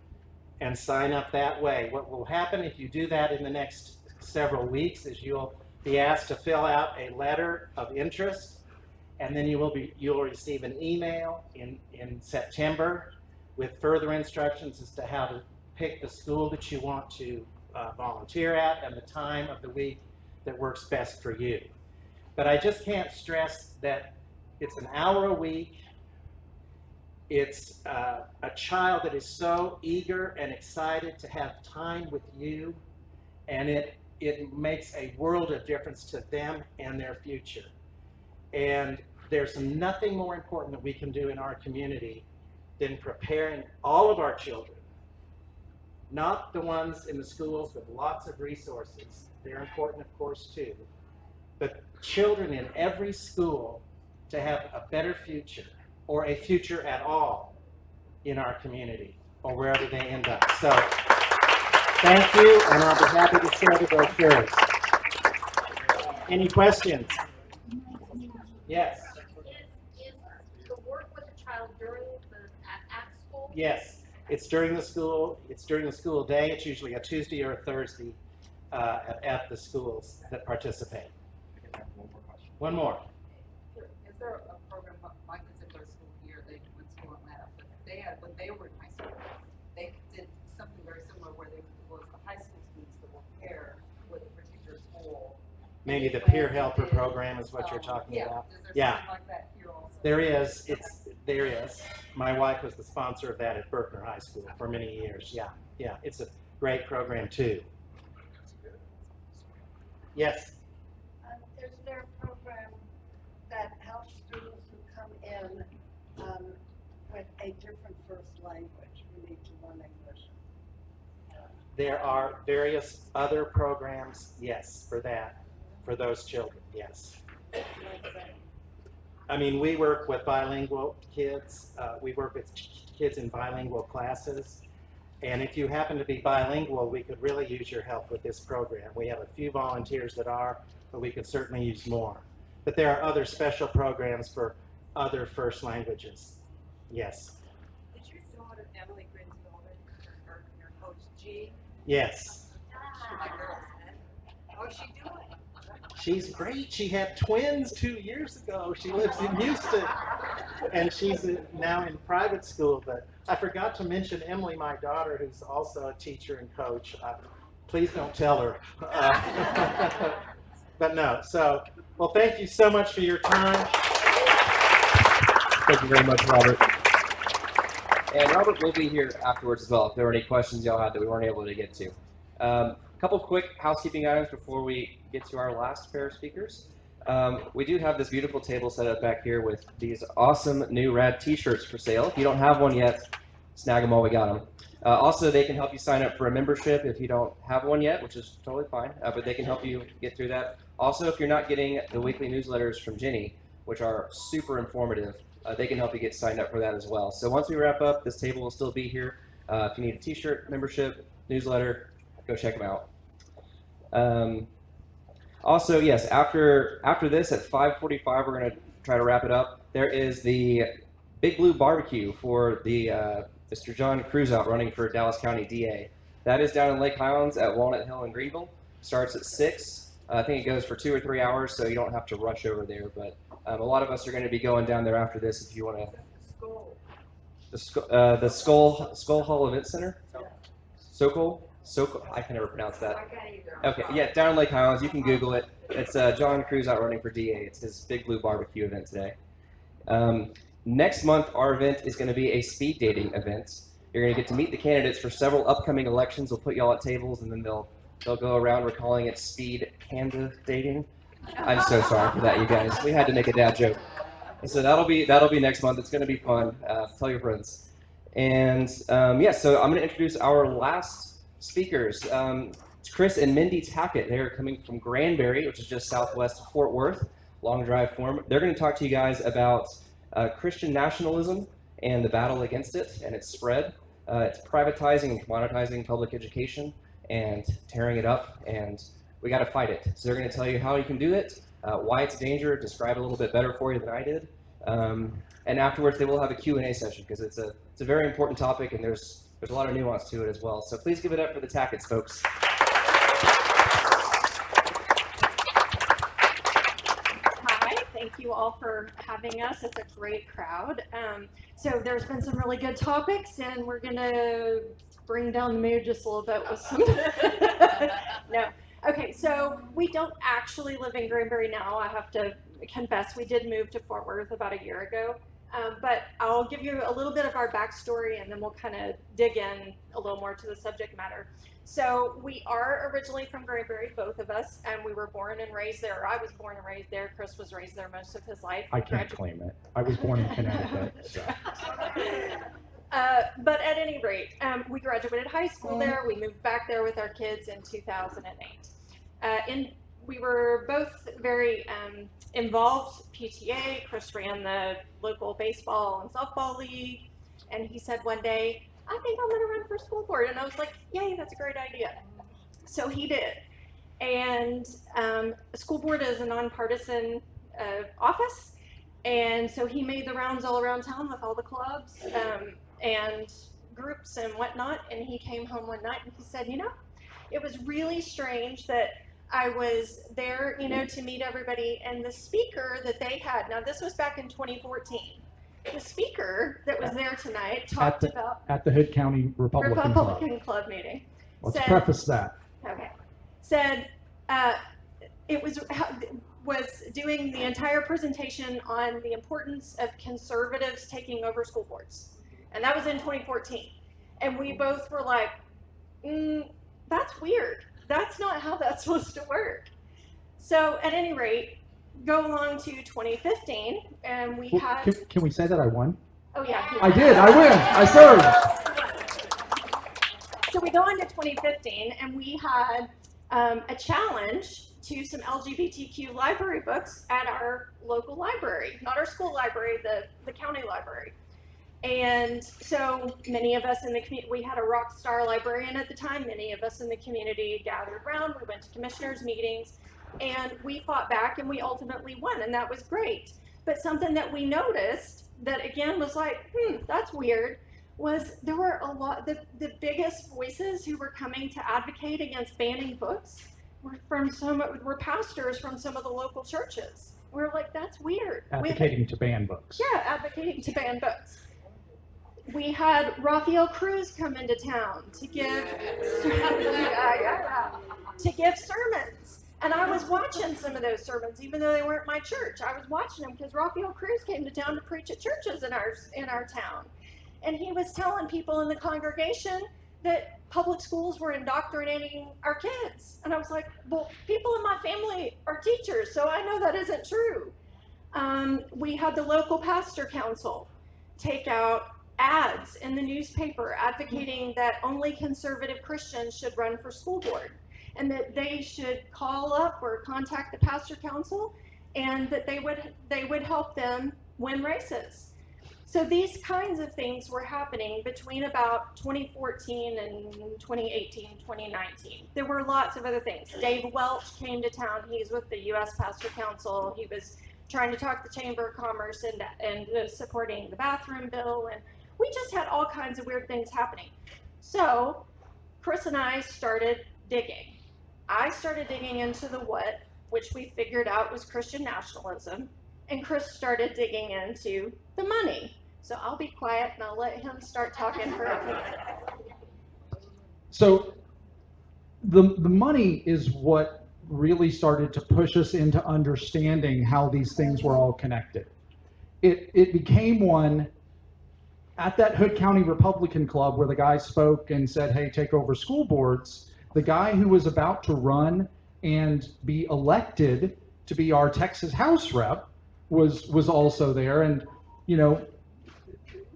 and sign up that way. What will happen if you do that in the next several weeks is you'll be asked to fill out a letter of interest, and then you'll receive an email in September with further instructions as to how to pick the school that you want to volunteer at and the time of the week that works best for you. But I just can't stress that it's an hour a week. It's a child that is so eager and excited to have time with you, and it makes a world of difference to them and their future. And there's nothing more important that we can do in our community than preparing all of our children, not the ones in the schools with lots of resources. They're important, of course, too, but children in every school to have a better future, or a future at all in our community, or wherever they end up. So, thank you, and I'll be happy to share the brochures. Any questions? Yes. Is the work with the child during at school? Yes, it's during the school day. It's usually a Tuesday or a Thursday at the schools that participate. One more. Is there a program, my kids in their school here, they went to school in Atlanta, but when they were in high school, they did something very similar where it was the high school students that were paired with a particular school. Maybe the peer helper program is what you're talking about. Is there Yeah. something like that here also? There is. There is. My wife was the sponsor of that at Berkner High School for many years. Yeah. It's a great program too. Yes. Is there a program that helps students who come in with a different first language, who need to learn English? There are various other programs, yes, for those children, yes. I mean, we work with bilingual kids. We work with kids in bilingual classes. And if you happen to be bilingual, we could really use your help with this program. We have a few volunteers that are, but we could certainly use more. But there are other special programs for other first languages. Yes. Did your daughter, Emily Grinsfelder, your coach G? Yes. My girls, how's she doing? She's great. She had twins 2 years ago. She lives in Houston, and she's now in private school. But I forgot to mention Emily, my daughter, who's also a teacher and coach. Please don't tell her. But no. So, well, thank you so much for your time. Thank you very much, Robert. And Robert will be here afterwards as well if there were any questions y'all had that we weren't able to get to. A couple quick housekeeping items before we get to our last pair of speakers. We do have this beautiful table set up back here with these awesome new RAD t-shirts for sale. If you don't have one yet, snag them while we got them. Also, they can help you sign up for a membership if you don't have one yet, which is totally fine, but they can help you get through that. Also, if you're not getting the weekly newsletters from Jenny, which are super informative, they can help you get signed up for that as well. So once we wrap up, this table will still be here. If you need a t-shirt, membership, newsletter, go check them out. Also, yes, after this at 5:45, we're going to try to wrap it up. There is the Big Blue Barbecue for the Mr. John Cruz out running for Dallas County DA. That is down in Lake Highlands at Walnut Hill in Greenville. Starts at 6. I think it goes for 2 or 3 hours, so you don't have to rush over there. But a lot of us are going to be going down there after this if you want to. The Skull Hall Event Center? Sokol? I can never pronounce that. Okay, yeah, down in Lake Highlands. You can Google it. It's John Cruz out running for DA. It's his Big Blue Barbecue event today. Next month, our event is going to be a speed dating event. You're going to get to meet the candidates for several upcoming elections. We'll put y'all at tables, and then they'll go around. We're calling it speed candidating. I'm so sorry for that, you guys. We had to make a dad joke. So that'll be next month. It's going to be fun. Tell your friends. And yeah, so I'm going to introduce our last speakers. It's Chris and Mendi Tackett. They're coming from Granbury, which is just southwest of Fort Worth. Long drive for them. They're going to talk to you guys about Christian nationalism and the battle against it and its spread. It's privatizing and commoditizing public education and tearing it up, and we got to fight it. So they're going to tell you how you can do it, why it's a danger, describe it a little bit better for you than I did, and afterwards they will have a Q&A session because it's a very important topic and there's a lot of nuance to it as well. So please give it up for the Tacketts, folks. Thank you all for having us. It's a great crowd. So there's been some really good topics, and we're going to bring down the mood just a little bit with some. No. Okay, so we don't actually live in Granbury now. I have to confess, we did move to Fort Worth about a year ago. But I'll give you a little bit of our backstory, and then we'll kind of dig in a little more to the subject matter. So we are originally from Granbury, both of us, and we were born and raised there. I was born and raised there. Chris was raised there most of his life. I can't claim it. I was born in Connecticut. So. But at any rate, we graduated high school there. We moved back there with our kids in 2008. We were both very involved. PTA, Chris ran the local baseball and softball league, and he said one day, I think I'm going to run for school board. And I was like, yay, that's a great idea. So he did. And school board is a nonpartisan office. And so he made the rounds all around town with all the clubs and groups and whatnot. And he came home one night and he said, you know, it was really strange that I was there, you know, to meet everybody. And the speaker that they had, now this was back in 2014. The speaker that was there tonight talked about at the Hood County Republican Club meeting. Let's preface that. Okay. Said it was doing the entire presentation on the importance of conservatives taking over school boards, and that was in 2014. And we both were like, "That's weird. That's not how that's supposed to work." So at any rate, go along to 2015, and we had. Can we say that I won? Oh yeah. I did. I win. I served. So we go into 2015, and we had a challenge to some LGBTQ library books at our local library, not our school library, the county library. And so many of us in the community, we had a rock star librarian at the time. Many of us in the community gathered around. We went to commissioners' meetings. And we fought back and we ultimately won, and that was great. But something that we noticed that again was like, that's weird, was there were a lot, the biggest voices who were coming to advocate against banning books were pastors from some of the local churches. We were like, that's weird. Advocating to ban books. Yeah, advocating to ban books. We had Rafael Cruz come into town to give sermons. And I was watching some of those sermons, even though they weren't my church. I was watching them because Rafael Cruz came to town to preach at churches in our town. and he was telling people in the congregation that public schools were indoctrinating our kids. And I was like, well, people in my family are teachers, so I know that isn't true. We had the local pastor council take out ads in the newspaper advocating that only conservative Christians should run for school board, and that they should call up or contact the pastor council, and that they would help them win races. So these kinds of things were happening between about 2014 and 2018, 2019. There were lots of other things. Dave Welch came to town. He's with the U.S. Pastor Council. He was trying to talk the Chamber of Commerce and supporting the bathroom bill. And we just had all kinds of weird things happening. So Chris and I started digging. I started digging into the what, which we figured out was Christian nationalism. And Chris started digging into the money. So I'll be quiet and I'll let him start talking for a minute. So the money is what really started to push us into understanding how these things were all connected. It became one at that Hood County Republican Club where the guy spoke and said, hey, take over school boards. The guy who was about to run and be elected to be our Texas House rep was also there. And, you know,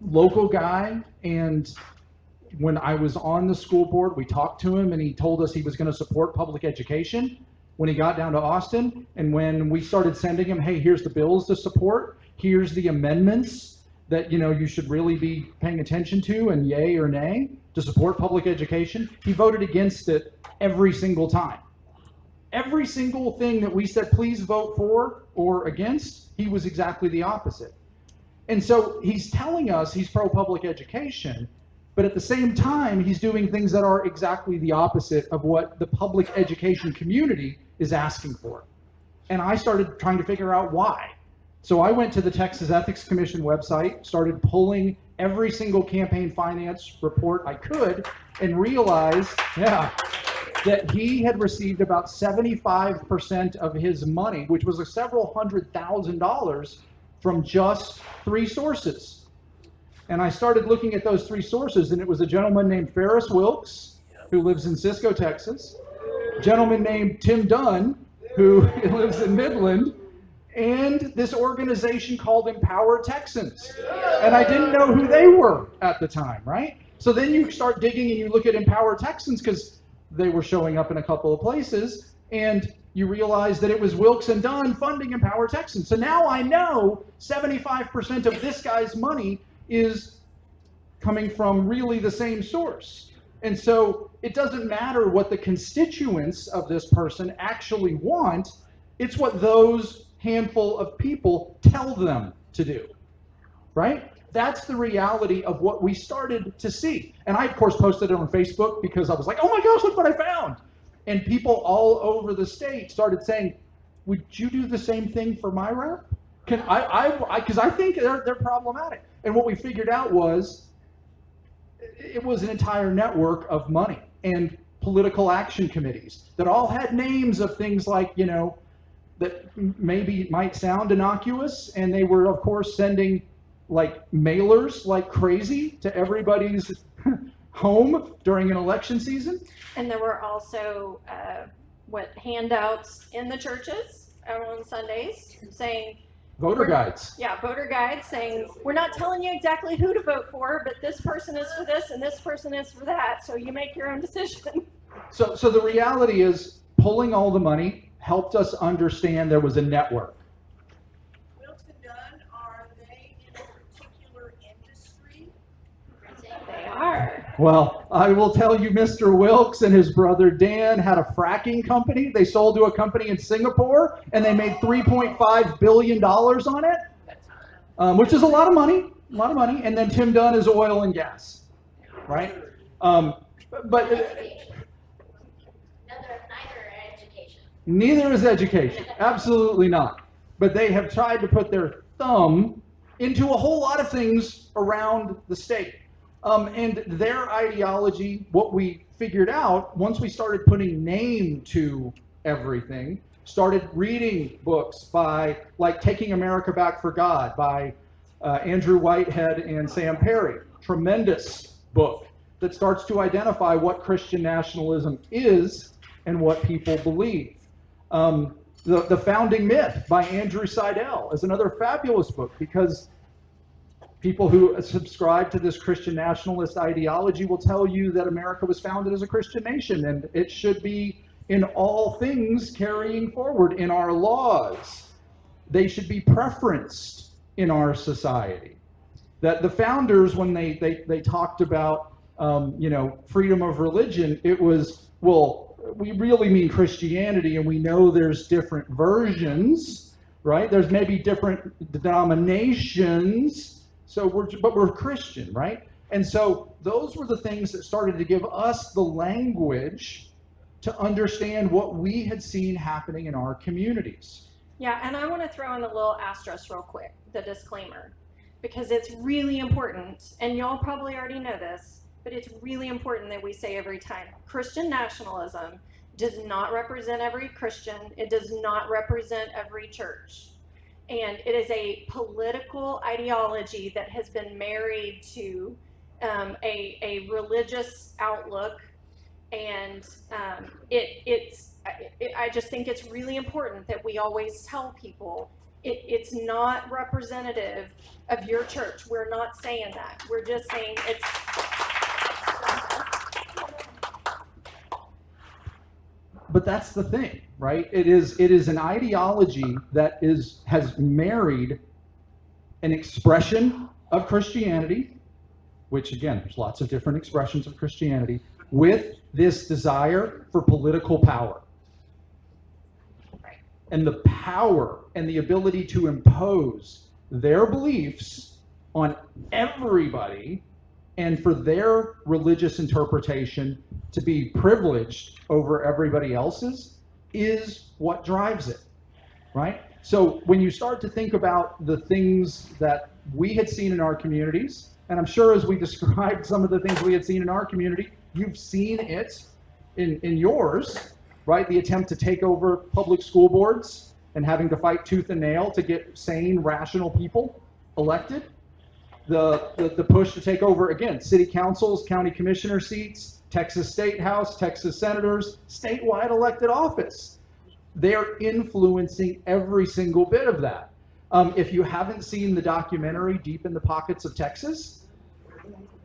local guy. And when I was on the school board, we talked to him and he told us he was going to support public education when he got down to Austin. And when we started sending him, hey, here's the bills to support, here's the amendments that, you know, you should really be paying attention to and yay or nay to support public education, he voted against it every single time. Every single thing that we said, please vote for or against, he was exactly the opposite. And so he's telling us he's pro-public education, but at the same time, he's doing things that are exactly the opposite of what the public education community is asking for. And I started trying to figure out why. So I went to the Texas Ethics Commission website, started pulling every single campaign finance report I could, and realized, that he had received about 75% of his money, which was several $100,000 from just 3 sources. And I started looking at those 3 sources, and it was a gentleman named Ferris Wilkes, who lives in Cisco, Texas, a gentleman named Tim Dunn, who lives in Midland, and this organization called Empower Texans. And I didn't know who they were at the time, right? So then you start digging and you look at Empower Texans because they were showing up in a couple of places, and you realize that it was Wilkes and Dunn funding Empower Texans. So now I know 75% of this guy's money is coming from really the same source. And so it doesn't matter what the constituents of this person actually want, it's what those handful of people tell them to do, right? That's the reality of what we started to see. And I, of course, posted it on Facebook because I was like, oh my gosh, look what I found. And people all over the state started saying, would you do the same thing for my rep? Because I think they're problematic. And what we figured out was, it was an entire network of money and political action committees that all had names of things like, you know, that maybe might sound innocuous. And they were, of course, sending like mailers like crazy to everybody's home during an election season. And there were also handouts in the churches on Sundays saying voter guides. Yeah, voter guides saying, we're not telling you exactly who to vote for, but this person is for this and this person is for that, so you make your own decision. So the reality is, pulling all the money helped us understand there was a network. Wilkes and Dunn, are they in a particular industry? They are. Well, I will tell you, Mr. Wilkes and his brother Dan had a fracking company. They sold to a company in Singapore, and they made $3.5 billion on it, which is a lot of money, And then Tim Dunn is oil and gas, right? Neither is education, absolutely not. But they have tried to put their thumb into a whole lot of things around the state. And their ideology, what we figured out once we started putting name to everything, started reading books by, like, Taking America Back for God by Andrew Whitehead and Sam Perry. tremendous book that starts to identify what Christian nationalism is and what people believe. The Founding Myth by Andrew Seidel is another fabulous book, because people who subscribe to this Christian nationalist ideology will tell you that America was founded as a Christian nation, and it should be in all things carrying forward in our laws. They should be preferenced in our society. That the founders, when they talked about freedom of religion, it was, well, we really mean Christianity, and we know there's different versions, right? There's maybe different denominations. But we're Christian, right? And so those were the things that started to give us the language to understand what we had seen happening in our communities. Yeah, and I want to throw in a little asterisk real quick, the disclaimer, because it's really important, and y'all probably already know this, but it's really important that we say every time, Christian nationalism does not represent every Christian. It does not represent every church. And it is a political ideology that has been married to a religious outlook, and I just think it's really important that we always tell people it's not representative of your church. We're not saying that. We're just saying it's. But that's the thing, right? It is an ideology that has married an expression of Christianity, which again, there's lots of different expressions of Christianity, with this desire for political power. And the power and the ability to impose their beliefs on everybody, and for their religious interpretation to be privileged over everybody else's, is what drives it, right? So when you start to think about the things that we had seen in our communities, and I'm sure as we described some of the things we had seen in our community, you've seen it in yours, right? The attempt to take over public school boards and having to fight tooth and nail to get sane, rational people elected. The push to take over, again, city councils, county commissioner seats, Texas State House, Texas senators, statewide elected office. They're influencing every single bit of that. If you haven't seen the documentary Deep in the Pockets of Texas,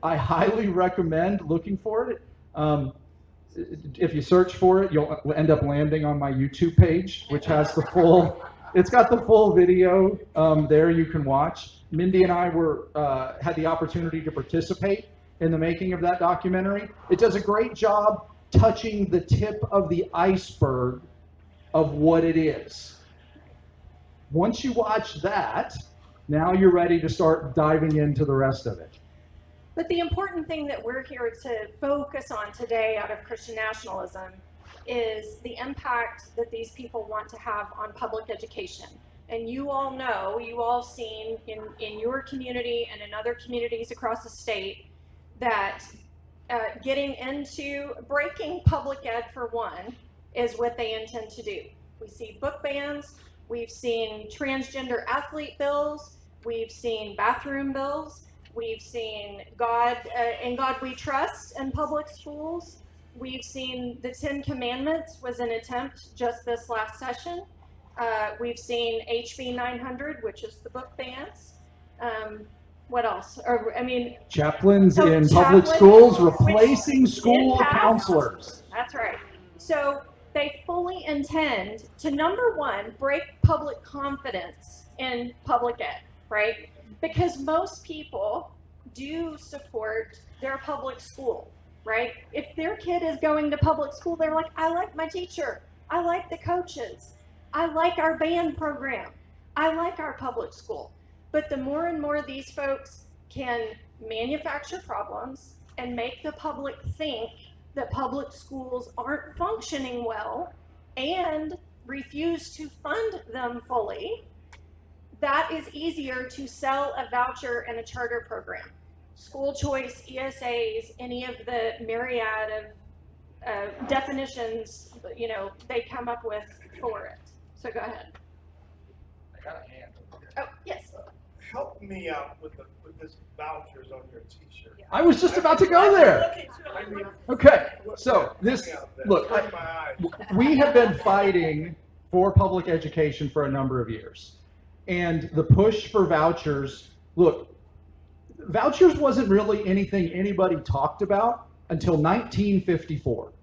I highly recommend looking for it. If you search for it, you'll end up landing on my YouTube page, which has the full, it's got the full video there you can watch. Mendi and I had the opportunity to participate in the making of that documentary. It does a great job touching the tip of the iceberg of what it is. Once you watch that, now you're ready to start diving into the rest of it. But the important thing that we're here to focus on today out of Christian nationalism is the impact that these people want to have on public education. And you all know, you all seen in your community and in other communities across the state that getting into breaking public ed for one is what they intend to do. We see book bans, we've seen transgender athlete bills, we've seen bathroom bills, we've seen In God We Trust in public schools, we've seen the 10 Commandments was an attempt just this last session. We've seen HB 900, which is the book bans. What else? Chaplains in public schools replacing school counselors. That's right. So they fully intend to, number one, break public confidence in public ed, right? Because most people do support their public school, right? If their kid is going to public school, they're like, I like my teacher. I like the coaches. I like our band program. I like our public school. But the more and more these folks can manufacture problems and make the public think that public schools aren't functioning well and refuse to fund them fully, that is easier to sell a voucher and a charter program. School choice, ESAs, any of the myriad of definitions, they come up with for it. So go ahead. I got a hand. Oh, yes. help me out with this vouchers on your t-shirt. I was just about to go there. I mean, Okay, so this, help me out there. look, Hurt my eyes. we have been fighting for public education for a number of years. And the push for vouchers, look, vouchers wasn't really anything anybody talked about until 1954.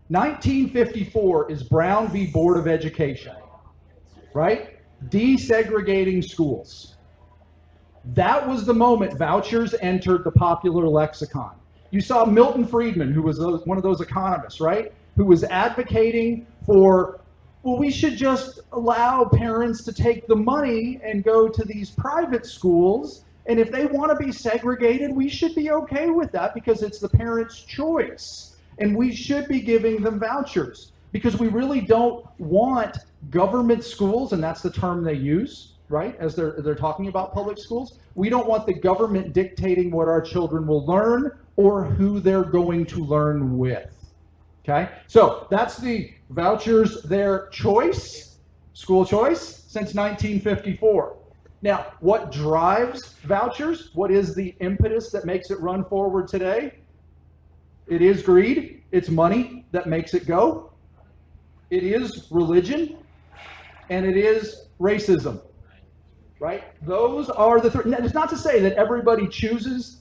1954 is Brown v. Board of Education, right? Desegregating schools. That was the moment vouchers entered the popular lexicon. You saw Milton Friedman, who was one of those economists, right? Who was advocating for, well, we should just allow parents to take the money and go to these private schools. And if they want to be segregated, we should be okay with that because it's the parents' choice. And we should be giving them vouchers because we really don't want government schools, and that's the term they use, right? As they're talking about public schools. We don't want the government dictating what our children will learn or who they're going to learn with. Okay? So that's the vouchers, their choice, school choice, since 1954. Now, what drives vouchers? What is the impetus that makes it run forward today? It is greed. It's money that makes it go. It is religion. And it is racism. Right? Those are the three. It's not to say that everybody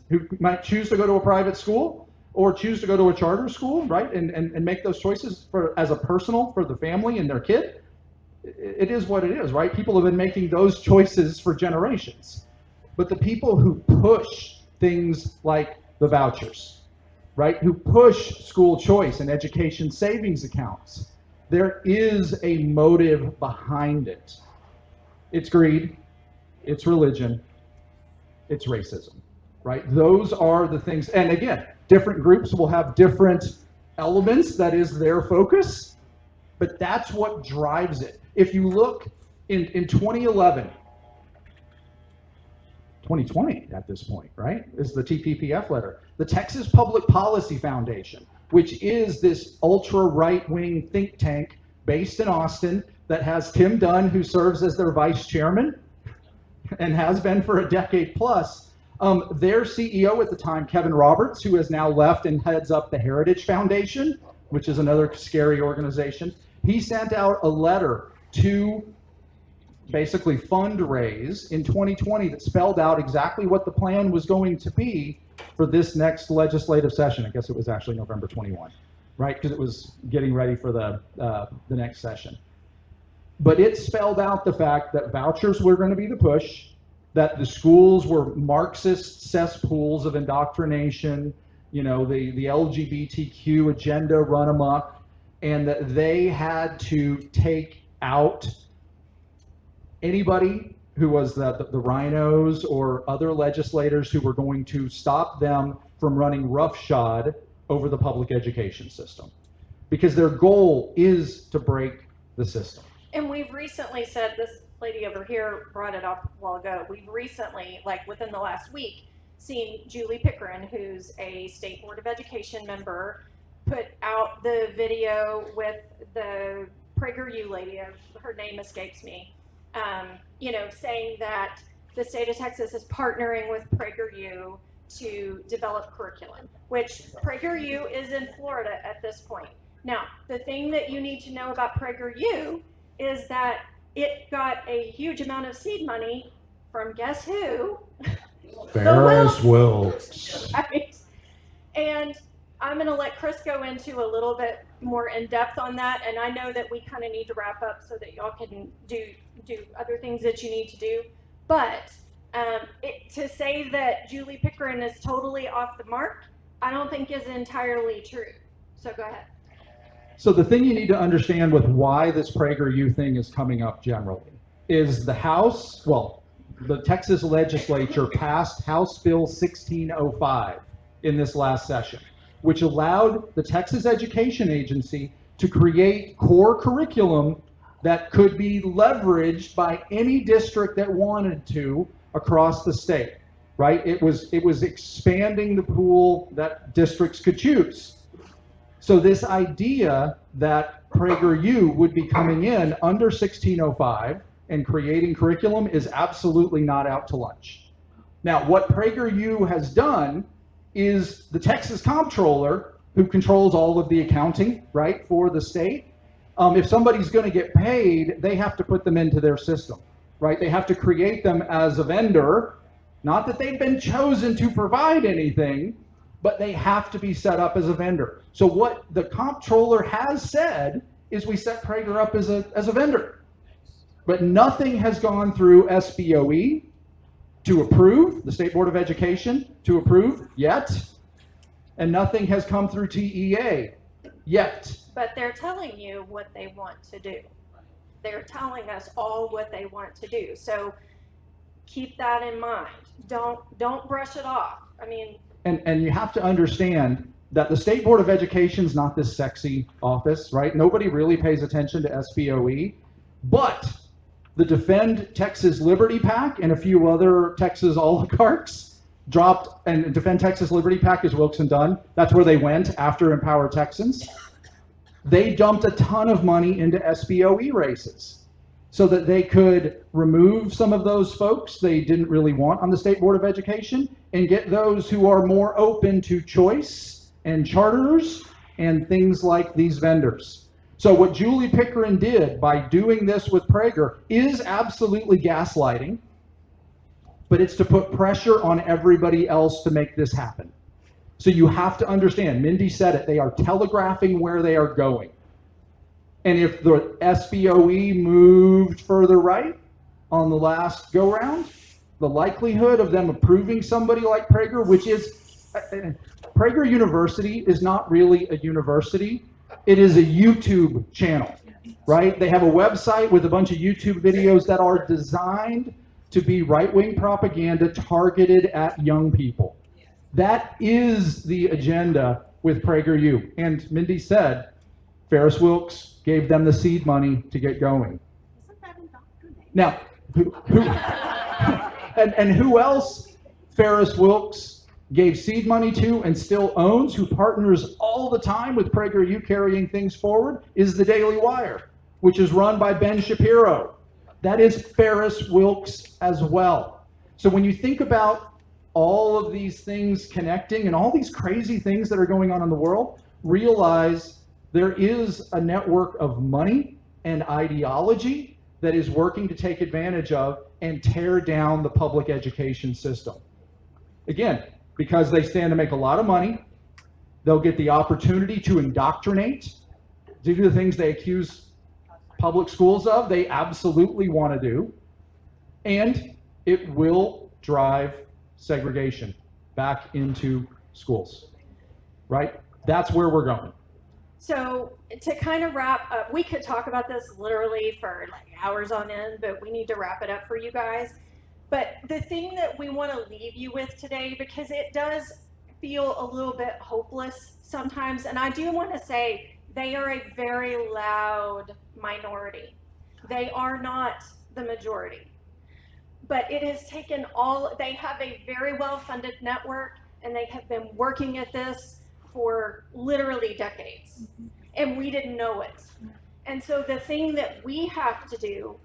who might choose to go to a private school or choose to go to a charter school, right? And make those choices as a personal for the family and their kid. It is what it is, right? People have been making those choices for generations. But the people who push things like the vouchers, right? Who push school choice and education savings accounts, there is a motive behind it. It's greed, it's religion, it's racism, right? Those are the things. And again, different groups will have different elements. That is their focus, but that's what drives it. If you look in 2011, 2020 at this point, right, is the TPPF letter. The Texas Public Policy Foundation, which is this ultra right-wing think tank based in Austin that has Tim Dunn, who serves as their vice chairman and has been for a decade plus. Their CEO at the time, Kevin Roberts, who has now left and heads up the Heritage Foundation, which is another scary organization, he sent out a letter to basically fundraise in 2020 that spelled out exactly what the plan was going to be for this next legislative session. I guess it was actually November 21, right? Because it was getting ready for the next session. But it spelled out the fact that vouchers were going to be the push, that the schools were Marxist cesspools of indoctrination, you know, the LGBTQ agenda run amok, and that they had to take out anybody who was the rhinos or other legislators who were going to stop them from running roughshod over the public education system. Because their goal is to break the system. And we've recently said, this lady over here brought it up a while ago, we've recently, like within the last week, seen Julie Pickering, who's a State Board of Education member, put out the video with the PragerU lady, her name escapes me, you know, saying that the state of Texas is partnering with PragerU to develop curriculum, which PragerU is in Florida at this point. Now, the thing that you need to know about PragerU is that it got a huge amount of seed money from guess who? Ferris Wilks. Right? And I'm going to let Chris go into a little bit more in depth on that. And I know that we kind of need to wrap up so that y'all can do other things that you need to do. But to say that Julie Pickering is totally off the mark, I don't think is entirely true. So go ahead. So the thing you need to understand with why this PragerU thing is coming up generally is the House, well, the Texas legislature passed House Bill 1605 in this last session, which allowed the Texas Education Agency to create core curriculum that could be leveraged by any district that wanted to across the state, right? It was expanding the pool that districts could choose. So this idea that PragerU would be coming in under 1605 and creating curriculum is absolutely not out to lunch. Now, what PragerU has done is the Texas comptroller, who controls all of the accounting, right, for the state, if somebody's going to get paid, they have to put them into their system, right? They have to create them as a vendor. Not that they've been chosen to provide anything, but they have to be set up as a vendor. So what the comptroller has said is we set Prager up as a vendor. But nothing has gone through SBOE to approve, the State Board of Education to approve yet, and nothing has come through TEA yet. But they're telling you what they want to do. They're telling us all what they want to do. So keep that in mind. Don't brush it off. I mean, and you have to understand that the State Board of Education is not this sexy office, right? Nobody really pays attention to SBOE, but the Defend Texas Liberty PAC and a few other Texas oligarchs dropped, and Defend Texas Liberty PAC is Wilkes and Dunn. That's where they went after Empower Texans. They dumped a ton of money into SBOE races so that they could remove some of those folks they didn't really want on the State Board of Education and get those who are more open to choice and charters and things like these vendors. So what Julie Pickering did by doing this with Prager is absolutely gaslighting, but it's to put pressure on everybody else to make this happen. So you have to understand, Mendi said it, they are telegraphing where they are going. And if the SBOE moved further right on the last go-round, the likelihood of them approving somebody like Prager, which is, Prager University is not really a university, it is a YouTube channel, right? They have a website with a bunch of YouTube videos that are designed to be right-wing propaganda targeted at young people. That is the agenda with PragerU. And Mendi said, Ferris Wilkes gave them the seed money to get going. Now, and who else Ferris Wilkes gave seed money to and still owns, who partners all the time with PragerU carrying things forward, is the Daily Wire, which is run by Ben Shapiro. That is Ferris Wilkes as well. So when you think about all of these things connecting and all these crazy things that are going on in the world, realize there is a network of money and ideology that is working to take advantage of and tear down the public education system. Again, because they stand to make a lot of money, they'll get the opportunity to indoctrinate, do the things they accuse public schools of, they absolutely want to do, and it will drive segregation back into schools, right? That's where we're going. so to kind of wrap up, we could talk about this literally for like hours on end, but we need to wrap it up for you guys. But the thing that we want to leave you with today, because it does feel a little bit hopeless sometimes, and I do want to say they are a very loud minority. They are not the majority. But it has taken they have a very well-funded network, and they have been working at this for literally decades, and we didn't know it. And so the thing that we have to do,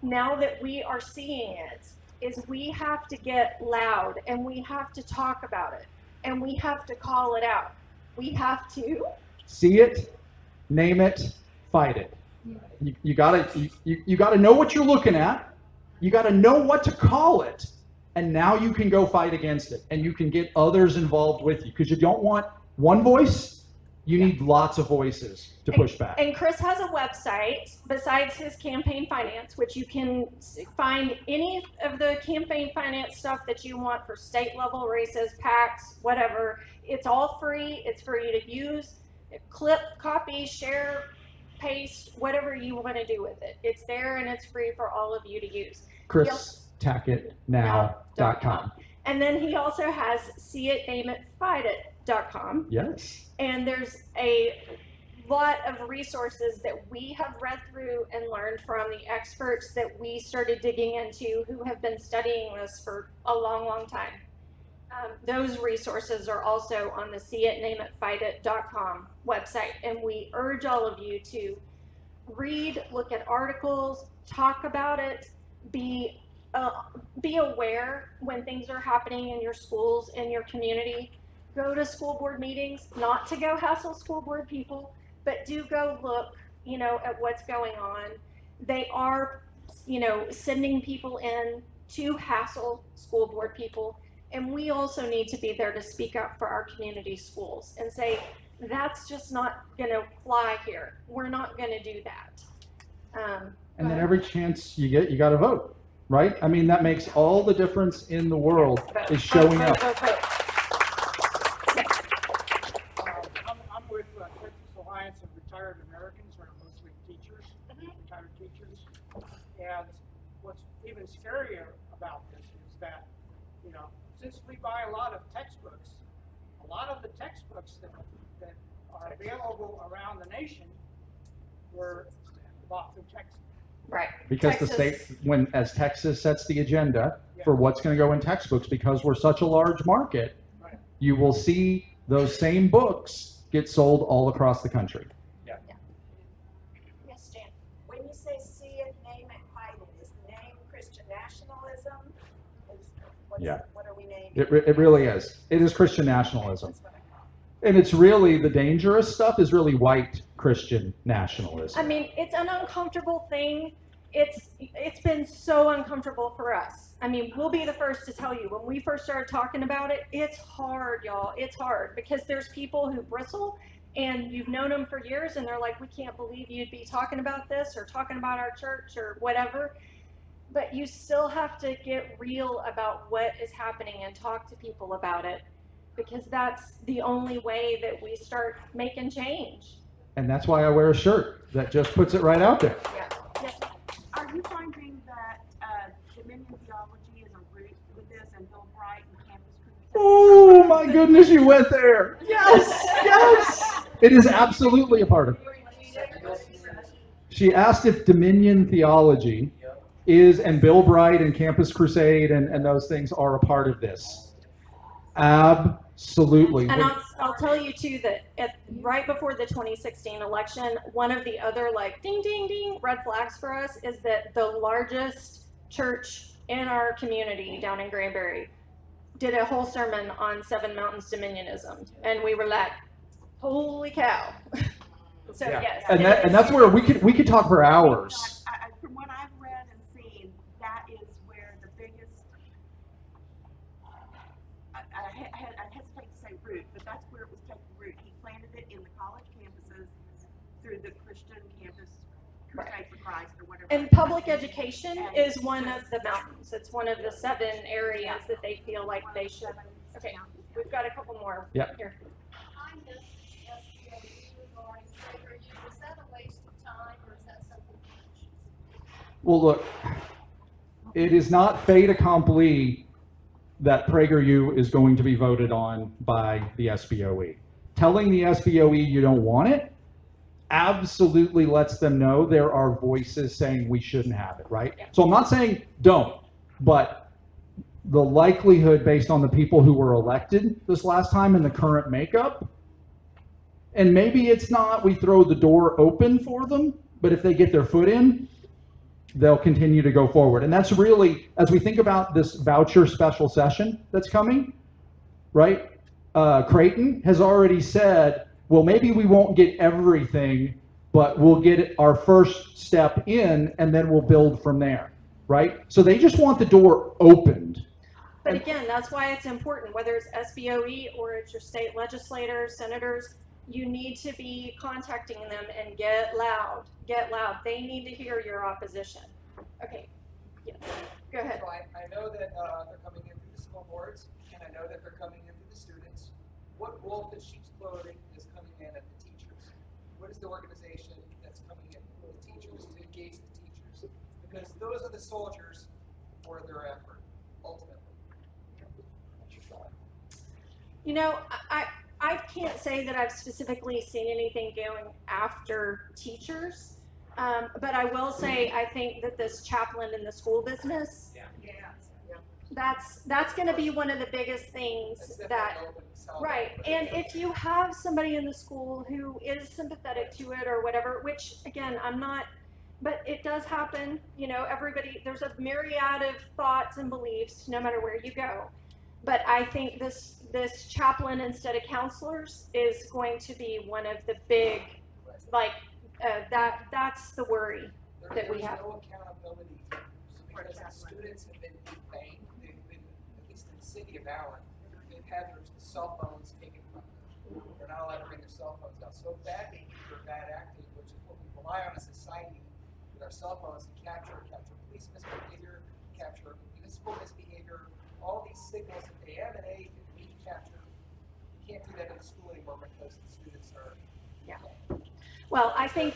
now that we are seeing it, is we have to get loud, and we have to talk about it, and we have to call it out. We have to see it, name it, fight it. You gotta know what you're looking at. You got to know what to call it, and now you can go fight against it, and you can get others involved with you, because you don't want one voice, you need lots of voices to push back. And Chris has a website besides his campaign finance, which you can find any of the campaign finance stuff that you want for state level races, PACs, whatever. It's all free. It's for you to use, clip, copy, share, paste, whatever you want to do with it. It's there and it's free for all of you to use. ChrisTackettNow.com. And then he also has seeitnameit.fightit.com. Yes. And there's a lot of resources that we have read through and learned from the experts that we started digging into, who have been studying this for a long, long time. Those resources are also on the seeitnameit.fightit.com website, and we urge all of you to read, look at articles, talk about it, be aware when things are happening in your schools, in your community. Go to school board meetings, not to go hassle school board people, but do go look, at what's going on. They are, sending people in to hassle school board people. And we also need to be there to speak up for our community schools and say, that's just not gonna fly here. We're not gonna do that. And then every chance you get, you got to vote, right? I mean, that makes all the difference in the world, is showing up. I'm with Texas Alliance of Retired Americans, who are mostly teachers, retired teachers. And what's even scarier about this is that, since we buy a lot of textbooks, a lot of the textbooks that are available around the nation were bought through Texas. Right. Because Texas. the state, as Texas sets the agenda for what's going to go in textbooks, because we're such a large market, you will see those same books get sold all across the country. Yes, Jan. When you say see it, name it, fight it, is the name Christian nationalism? What are we naming? It really is. It is Christian nationalism. And it's really, the dangerous stuff is really white Christian nationalism. I mean, it's an uncomfortable thing. It's been so uncomfortable for us. I mean, we'll be the first to tell you, when we first started talking about it, it's hard, y'all. It's hard because there's people who bristle and you've known them for years and they're like, we can't believe you'd be talking about this or talking about our church or whatever. But you still have to get real about what is happening and talk to people about it, because that's the only way that we start making change. And that's why I wear a shirt that just puts it right out there. Yeah. Yes. Are you finding that Dominion theology is a root with this, and Bill Bright and Campus Crusade? Oh my goodness, you went there. Yes, yes. It is absolutely a part of it. She asked if Dominion theology is, and Bill Bright and Campus Crusade and those things are a part of this. Absolutely. And I'll tell you too that right before the 2016 election, one of the other ding, ding, ding red flags for us is that the largest church in our community down in Granbury did a whole sermon on Seven Mountains Dominionism. And we were like, holy cow. So yes. And that's where we could talk for hours. From what I've read and seen, that is where the biggest, I hesitate to say root, but that's where it was taking root. He planted it in the college campuses through the Christian Campus Crusade for Christ or whatever. And public education is one of the mountains. It's one of the 7 areas that they feel like they should. Okay, we've got a couple more here. I missed SBOU regarding PragerU. Is that a waste of time or is that something? Well, look, it is not fait accompli that PragerU is going to be voted on by the SBOE. Telling the SBOE you don't want it absolutely lets them know there are voices saying we shouldn't have it, right? So I'm not saying don't, but the likelihood based on the people who were elected this last time in the current makeup, and maybe it's not we throw the door open for them, but if they get their foot in, they'll continue to go forward. And that's really, as we think about this voucher special session that's coming, right? Creighton has already said, well, maybe we won't get everything, but we'll get our first step in and then we'll build from there, right? So they just want the door opened. But again, that's why it's important, whether it's SBOE or it's your state legislators, senators, you need to be contacting them and get loud, get loud. They need to hear your opposition. Okay, yeah. Go ahead. So I know that they're coming in through the school boards, and I know that they're coming in through the students. What wolf in sheep's clothing is coming in at the teachers? What is the organization that's coming in for the teachers to engage the teachers? Because those are the soldiers for their effort, ultimately. You know, I can't say that I've specifically seen anything going after teachers, but I will say I think that this chaplain in the school business, that's going to be one of the biggest things that, right. And if you have somebody in the school who is sympathetic to it or whatever, which again, I'm not, but it does happen. You know, everybody, there's a myriad of thoughts and beliefs no matter where you go. But I think this chaplain instead of counselors is going to be one of the big, like, that's the worry that we have. There's no accountability because the students have been defamed. They've been, at least in the city of Allen, they've had their cell phones taken from them. They're not allowed to bring their cell phones out. So bad behavior, bad acting, which is what we rely on as a society with our cell phones to capture police misbehavior, capture municipal misbehavior, all these signals that they emanate that we capture. You can't do that in the school anymore because the students are. Yeah. Well, I think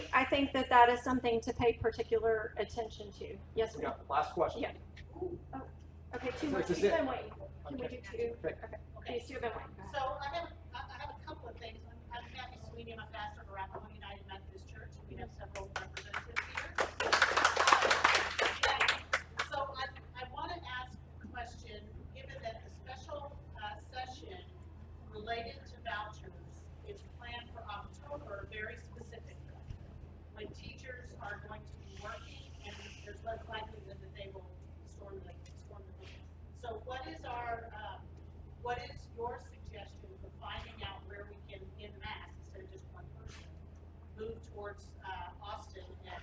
that is something to pay particular attention to. Yes, ma'am. Yeah, last question. Yeah. Oh, okay, two more. Is this You've it? been waiting. Can we do two? Okay. Okay, so you've been waiting. So I have a couple of things. I'm Kathy Sweeney. I'm a pastor of Arapahoe United Methodist Church, and we have several representatives here. So I want to ask a question, given that the special session related to vouchers is planned for October, very specifically, when teachers are going to be working and there's less likelihood that they will storm the building. So what is your suggestion for finding out where we can, in mass, instead of just one person, move towards Austin and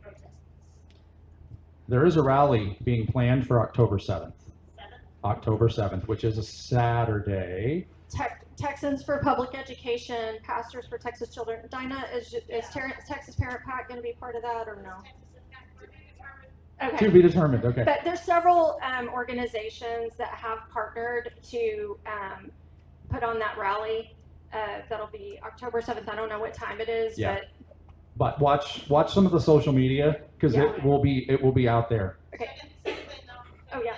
protest this? There is a rally being planned for October 7th. 7th? October 7th, which is a Saturday. Texans for Public Education, Pastors for Texas Children. Dinah, is Texas Parent Pack going to be part of that or no? Okay. To be determined, okay. But there's several organizations that have partnered to put on that rally. That'll be October 7th. I don't know what time it is, Yeah. But watch some of the social media because Yeah. it will be out there. Okay. Second thing, Oh, yeah.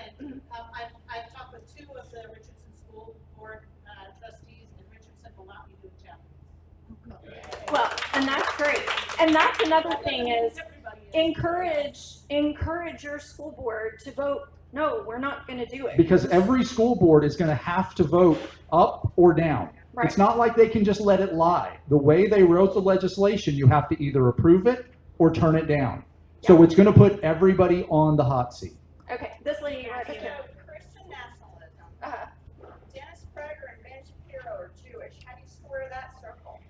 I've talked with 2 of the Richardson School Board trustees, and Richardson will not be doing challenges. Well, and that's great. And that's another thing is encourage your school board to vote, no, we're not going to do it. Because every school board is going to have to vote up or down. Right. It's not like they can just let it lie. The way they wrote the legislation, you have to either approve it or turn it down. So it's going to put everybody on the hot seat. Okay, this lady right here. Christian nationalism. Dennis Prager and Ben Shapiro are Jewish. How do you square that circle?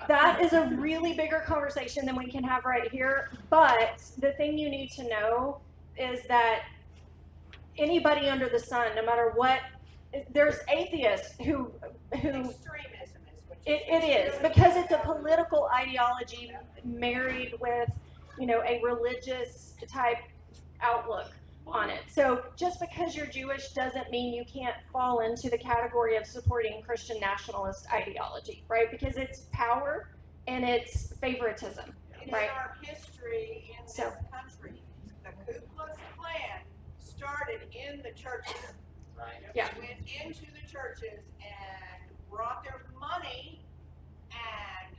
That is a really bigger conversation than we can have right here. But the thing you need to know is that anybody under the sun, no matter what, there's atheists who Extremism is what you it is because it's a political ideology married with, you know, a religious type outlook on it. So just because you're Jewish doesn't mean you can't fall into the category of supporting Christian nationalist ideology, right? Because it's power and it's favoritism, In right? our history in this country, the Ku Klux Klan started in the churches. Right. Yeah. Went into the churches and brought their money and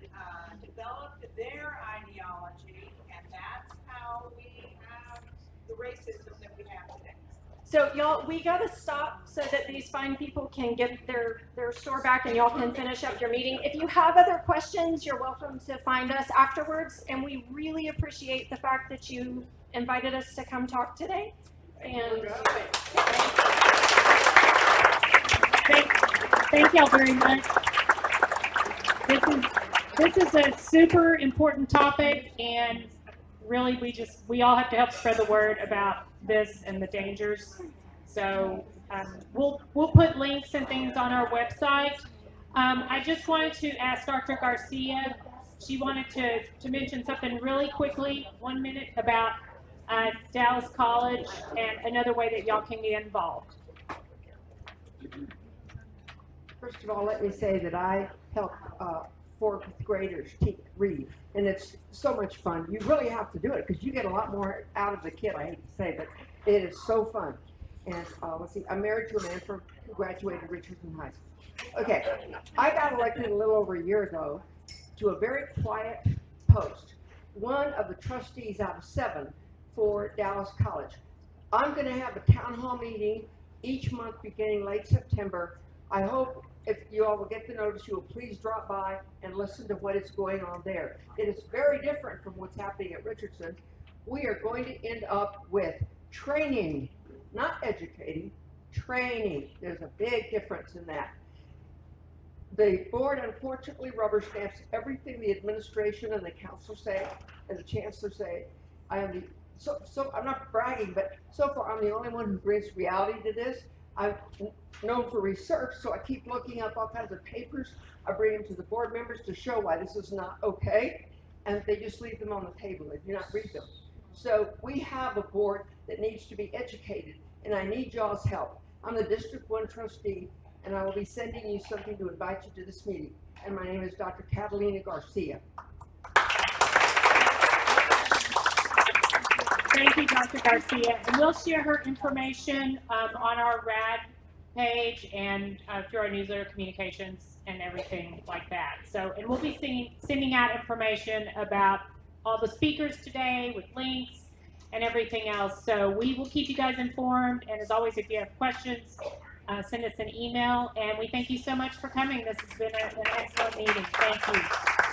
developed their ideology, and that's how we have the racism that we have today. So y'all, we gotta stop so that these fine people can get their store back and y'all can finish up your meeting. If you have other questions, you're welcome to find us afterwards, and we really appreciate the fact that you invited us to come talk today. And Thank y'all very much. This is a super important topic, and really we all have to help spread the word about this and the dangers. So we'll put links and things on our website. I just wanted to ask Dr. Garcia. She wanted to mention something really quickly, 1 minute, about Dallas College and another way that y'all can get involved. First of all, let me say that I help 4th graders read, and it's so much fun. You really have to do it because you get a lot more out of the kid, I hate to say, but it is so fun. And let's see, I'm married to a man who graduated Richardson High School. Okay, I got elected a little over a year ago to a very quiet post, one of the trustees out of 7 for Dallas College. I'm going to have a town hall meeting each month beginning late September I hope if you all will get the notice, you will please drop by and listen to what is going on there. It is very different from what's happening at Richardson. We are going to end up with training, not educating, training. There's a big difference in that. The board unfortunately rubber stamps everything the administration and the council say and the chancellor say. So I'm not bragging, but so far I'm the only one who brings reality to this. I'm known for research, so I keep looking up all kinds of papers. I bring them to the board members to show why this is not okay, and they just leave them on the table. They do not read them. So we have a board that needs to be educated, and I need y'all's help. I'm the District 1 trustee, and I will be sending you something to invite you to this meeting. And my name is Dr. Catalina Garcia. Thank you, Dr. Garcia. And we'll share her information on our RAD page and through our newsletter communications and everything like that. So, and we'll be sending out information about all the speakers today with links and everything else. So we will keep you guys informed. And as always, if you have questions, send us an email. And we thank you so much for coming. This has been an excellent meeting. Thank you.